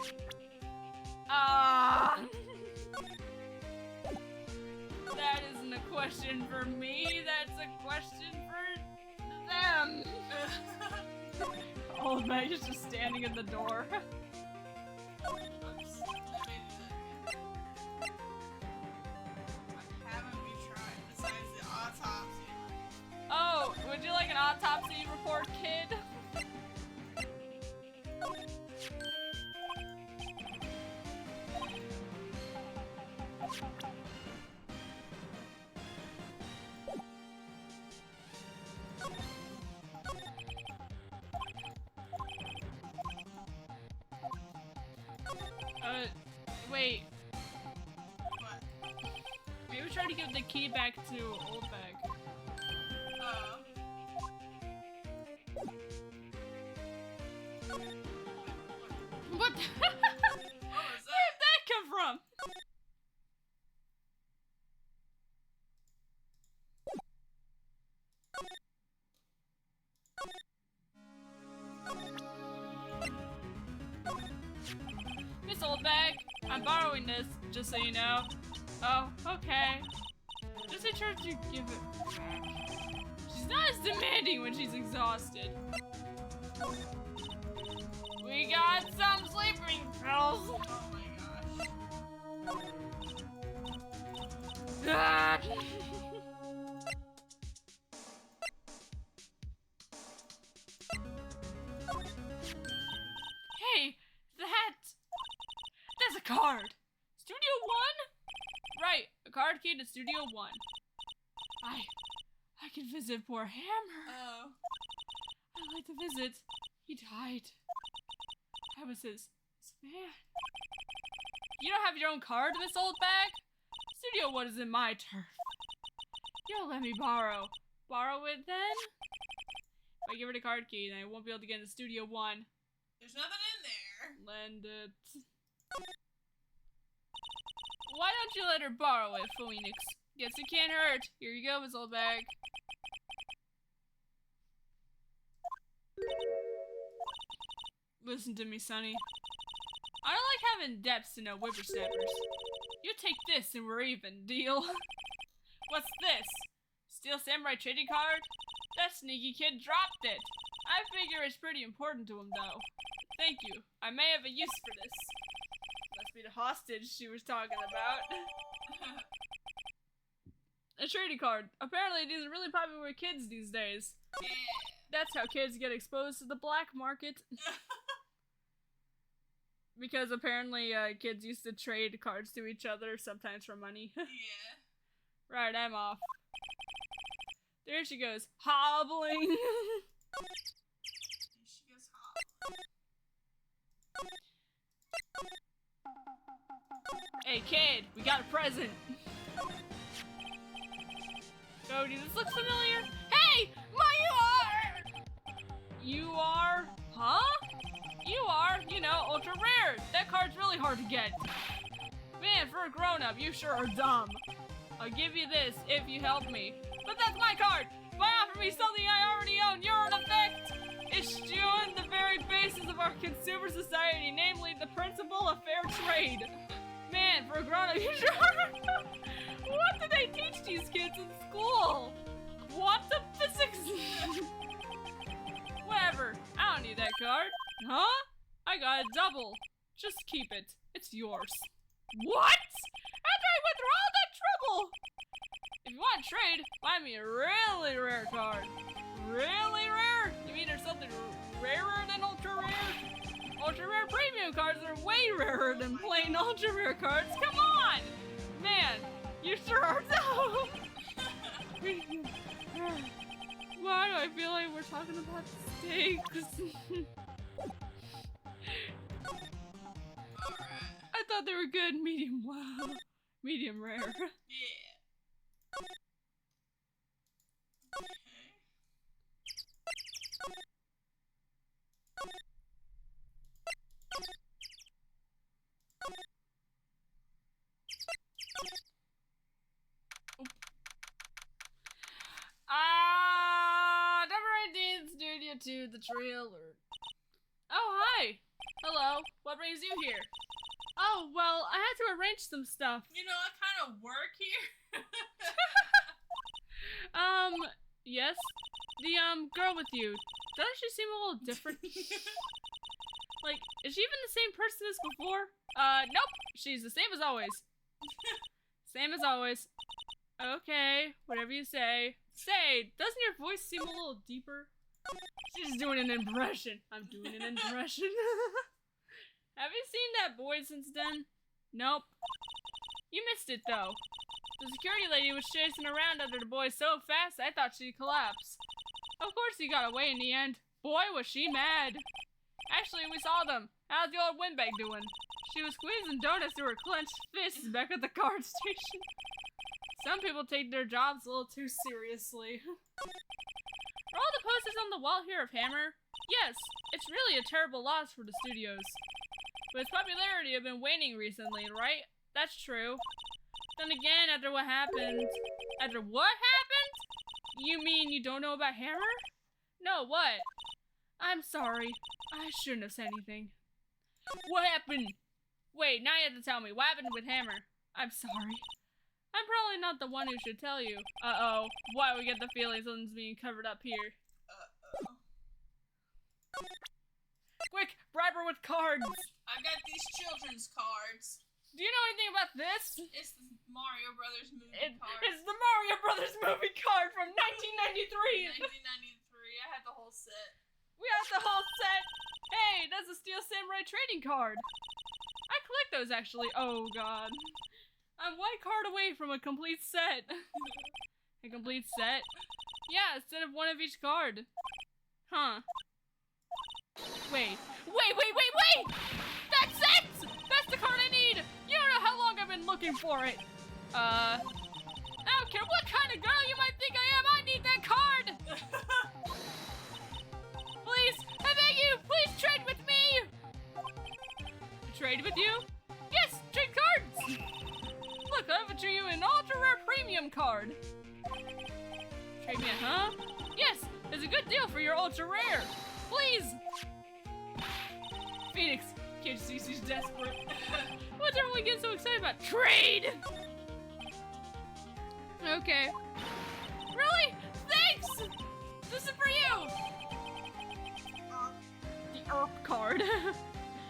That isn't a question for me, that's a question for them. Old Meg is just standing in the door. Oops. I made it again. What haven't we tried besides the autopsy? Oh, would you like an autopsy report, kid? Wait. What? Maybe try to give the key back to Old Bag. Oh. What? What was Where did that come from? Miss Old Bag, I'm borrowing this, just so you know. Oh, okay. Just make sure to give it back. She's not as demanding when she's exhausted. We got some sleeping pills. Oh my gosh. Ah. Hey, that's a card. Studio 1? Right, a card key to Studio 1. I can visit poor Hammer. Oh. I'd like to visit. He died. I was his man. You don't have your own card, Miss Old Bag? Studio 1 is in my turf. You'll let me borrow. Borrow it then? If I give her the card key, then I won't be able to get into Studio 1. There's nothing in there. Lend it. Why don't you let her borrow it, Phoenix? Guess it can't hurt. Here you go, Miss Old Bag. Listen to me, Sonny. I don't like having depths to know whippersnappers. You take this and we're even, deal? What's this? Steel Samurai trading card? That sneaky kid dropped it. I figure it's pretty important to him, though. Thank you. I may have a use for this. Must be the hostage she was talking about. A trading card. Apparently these are really popular with kids these days. Yeah. That's how kids get exposed to the black market. Because apparently kids used to trade cards to each other, sometimes for money. Yeah. Right, I'm off. There she goes, hobbling. She goes hobbling. Hey kid, we got a present. Oh, does this look familiar? Hey, you are? Huh? You are, you know, ultra rare. That card's really hard to get. Man, for a grown-up, you sure are dumb. I'll give you this if you help me. But that's my card! Why offer me something I already own? You're in effect eschewing the very basis of our consumer society, namely the principle of fair trade. Man, for a grown-up, you sure are dumb. What do they teach these kids in school? Quantum physics? Whatever, I don't need that card. Huh? I got a double. Just keep it. It's yours. What? After I went through all that trouble! If you want to trade, find me a really rare card. Really rare? You mean there's something rarer than ultra rare? Ultra rare premium cards are way rarer than plain ultra rare cards. Come on! Man, You sure are so. Why do I feel like we're talking about steaks? Alright. I thought they were good, medium well, medium rare. Yeah. Okay. Number 18, Studio 2, the trailer. Oh, hi. Hello. What brings you here? Oh, well, I had to arrange some stuff. You know, I kind of work here. Yes? The, girl with you, doesn't she seem a little different? Like, is she even the same person as before? Nope. She's the same as always. Same as always. Okay, whatever you say. Say, doesn't your voice seem a little deeper? She's doing an impression. I'm doing an impression. Have you seen that boy since then? Nope. You missed it, though. The security lady was chasing around after the boy so fast, I thought she'd collapse. Of course he got away in the end. Boy, was she mad. Actually, we saw them. How's the old windbag doing? She was squeezing donuts through her clenched fists back at the guard station. Some people take their jobs a little too seriously. Are all the posters on the wall here of Hammer? Yes, it's really a terrible loss for the studios. But its popularity has been waning recently, right? That's true. Then again, after what happened... After what happened? You mean you don't know about Hammer? No, what? I'm sorry. I shouldn't have said anything. What happened? Wait, now you have to tell me. What happened with Hammer? I'm sorry. I'm probably not the one who should tell you. Uh-oh. Why do we get the feeling something's being covered up here? Uh-oh. Quick, bribe her with cards! I got these children's cards. Do you know anything about this? It's the Mario Brothers movie card. It's the Mario Brothers movie card from 1993! 1993. I had the whole set. We have the whole set! Hey, that's a Steel Samurai trading card! I collect those, actually. Oh, God. I'm one card away from a complete set. A complete set? Yeah, instead of one of each card. Huh. Wait. That's it! That's the card I need! You don't know how long I've been looking for it. I don't care what kind of girl you might think I am, I need that card! Please, I beg you, please trade with me! Trade with you? Yes, trade cards! Look, I have you an ultra rare premium card. Trade me a, huh? Yes, it's a good deal for your ultra rare. Please! Phoenix, can't you see she's desperate? What's everyone getting so excited about? Trade! Okay. Really? Thanks! This is for you! The ERP card.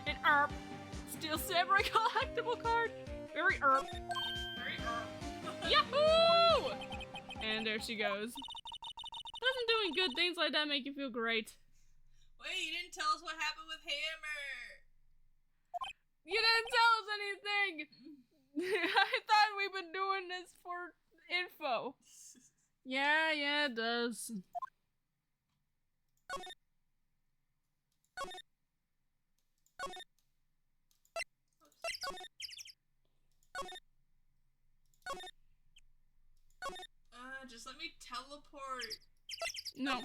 An ERP. Steel Samurai collectible card. Very ERP. Very Yahoo! And there she goes. Doesn't doing good things like that make you feel great? Wait, you didn't tell us what happened with Hammer. You didn't tell us anything! I thought we've been doing this for info. Yeah, it does. Just let me teleport. No.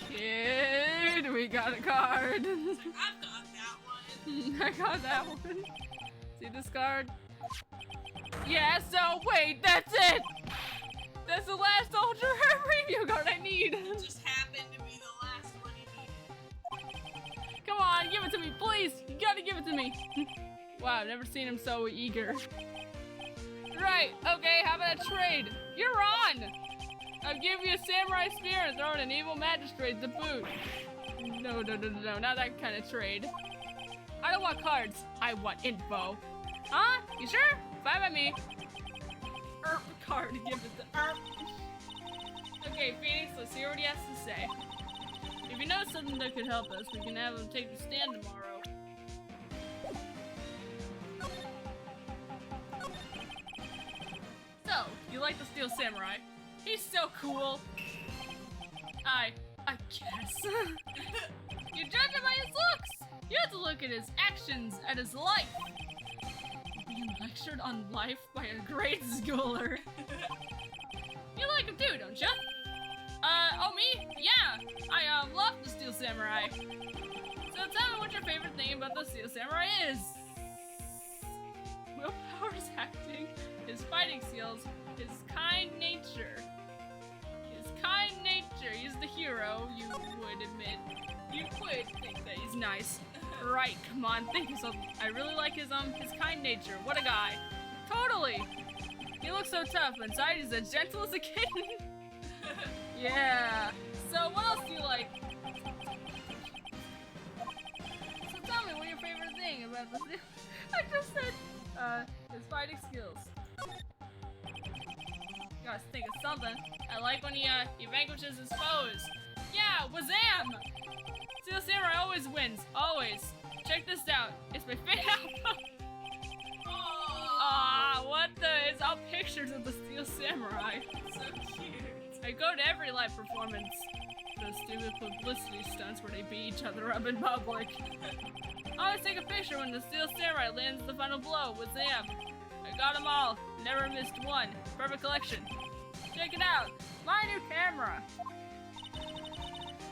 Kid, we got a card. It's like, I've got that one. I got that one. See this card? Yeah, so wait, that's it! That's the last ultra rare preview card I need! It just happened to be the last one you needed. Come on, give it to me, please! You gotta give it to me! Wow, I've never seen him so eager. Right, okay, how about a trade? You're on! I'll give you a samurai spear and throw in an evil magistrate to boot. No, not that kind of trade. I don't want cards, I want info. Huh? You sure? Fine by me. ERP card, give it to ERP. Okay, Phoenix, let's hear what he has to say. If you know something that could help us, we can have him take the stand tomorrow. You like the Steel Samurai? He's so cool. I guess. You judge him by his looks. You have to look at his actions, at his life. Being lectured on life by a grade schooler. You like him too, don't you? Oh me? Yeah, I love the Steel Samurai. So tell me what your favorite thing about the Steel Samurai is. Willpower's acting, his fighting skills, his kind nature. His kind nature, he's the hero, you would admit. You would think that he's nice. Right, come on, think of something. I really like his kind nature. What a guy. Totally. He looks so tough, but inside he's as gentle as a kitten. Yeah. So what else do you like? So tell me what your favorite thing about the... I just said, his fighting skills. You gotta think of something. I like when he vanquishes his foes. Yeah, Wazam! Steel Samurai always wins. Always. Check this out. It's my favorite album. Aw, what the? It's all pictures of the Steel Samurai. So cute. I go to every live performance. Those stupid publicity stunts where they beat each other up in public. I always take a picture when the Steel Samurai lands the final blow with Zam. I got them all. Never missed one. Perfect collection. Check it out. My new camera.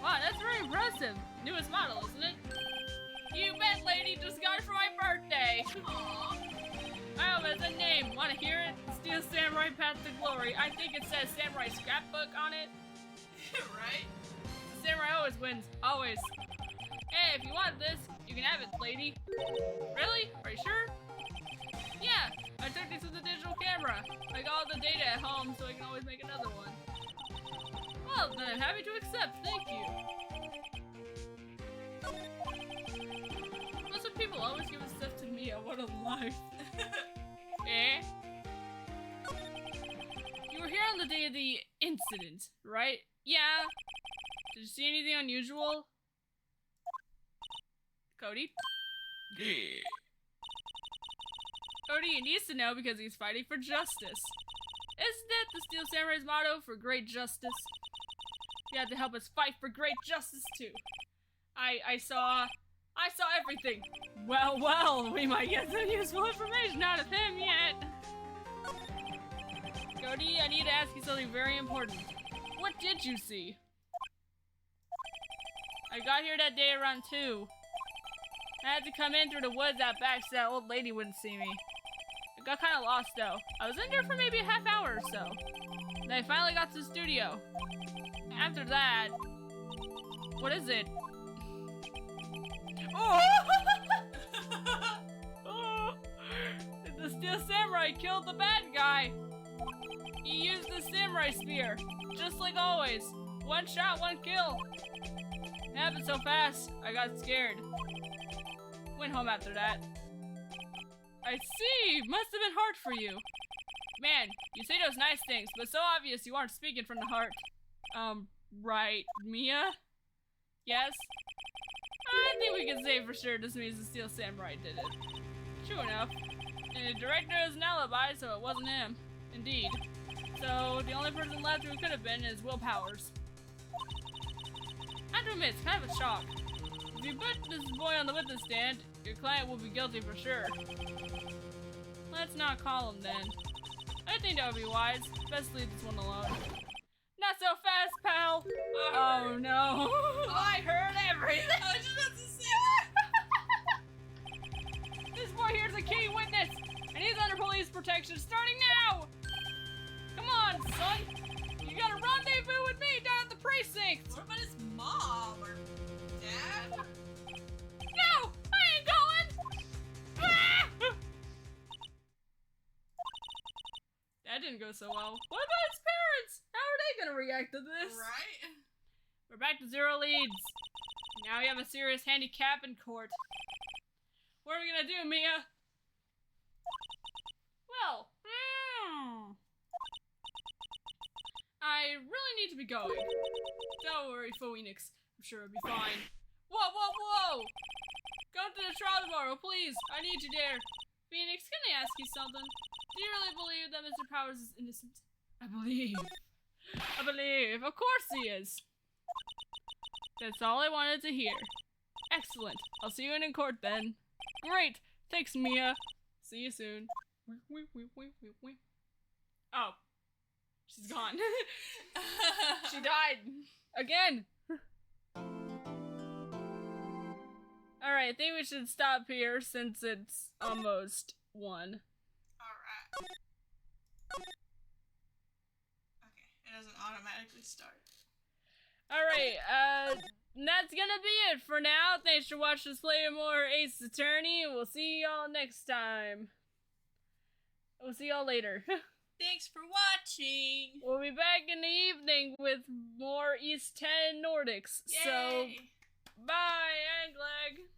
Wow, that's very impressive. Newest model, isn't it? You bet, lady. Just got it for my birthday. Aww. Oh, it's a name. Want to hear it? Steel Samurai Path to Glory. I think it says Samurai Scrapbook on it. Right? The Samurai always wins. Always. Hey, if you want this, you can have it, lady. Really? Are you sure? Yeah, I took this with a digital camera. I got all the data at home, so I can always make another one. Well, then I'm happy to accept. Thank you. Most of people always give stuff to Mia. What a life. Eh? You were here on the day of the incident, right? Yeah. Did you see anything unusual? Cody? Cody needs to know because he's fighting for justice. Isn't that the Steel Samurai's motto for great justice? You have to help us fight for great justice too. I saw everything. Well, we might get some useful information out of him yet. Cody, I need to ask you something very important. What did you see? I got here that day around 2. I had to come in through the woods out back so that old lady wouldn't see me. I got kind of lost though. I was in there for maybe a half hour or so. Then I finally got to the studio. After that... What is it? Oh! Oh! The Steel Samurai killed the bad guy! He used the Samurai Spear, just like always. One shot, one kill. It happened so fast, I got scared. Went home after that. I see! Must have been hard for you. Man, you say those nice things, but so obvious you aren't speaking from the heart. Right, Mia? Yes? I think we can say for sure this means the Steel Samurai did it. True enough. And the director has an alibi, so it wasn't him. Indeed. So, the only person left who could have been is Will Powers. I have to admit, it's kind of a shock. If you put this boy on the witness stand, your client will be guilty for sure. Let's not call him then. I think that would be wise. Best leave this one alone. Not so fast, pal! Oh no! Oh, I heard everything! I was just about to say This boy here's a key witness, and he's under police protection starting now! Come on, son! You gotta rendezvous with me down at the precinct! What about his mom or dad? No! I ain't going! Ah! That didn't go so well. What about his parents? How are they gonna react to this? Right? We're back to 0 leads. Now we have a serious handicap in court. What are we gonna do, Mia? Well, I really need to be going. Don't worry, Phoenix. I'm sure it'll be fine. Whoa! Come to the trial tomorrow, please. I need you there. Phoenix, can I ask you something? Do you really believe that Mr. Powers is innocent? I believe. I believe. Of course he is. That's all I wanted to hear. Excellent. I'll see you in court then. Great. Thanks, Mia. See you soon. Oh. She's gone. She died. Again. Alright, I think we should stop here since it's almost 1. Alright. Okay, it doesn't automatically start. Alright, that's gonna be it for now. Thanks for watching us play more Ace Attorney. We'll see y'all next time. We'll see y'all later. Thanks for watching! We'll be back in the evening with more East 10 Nordics. Yay. So, bye, Angleg.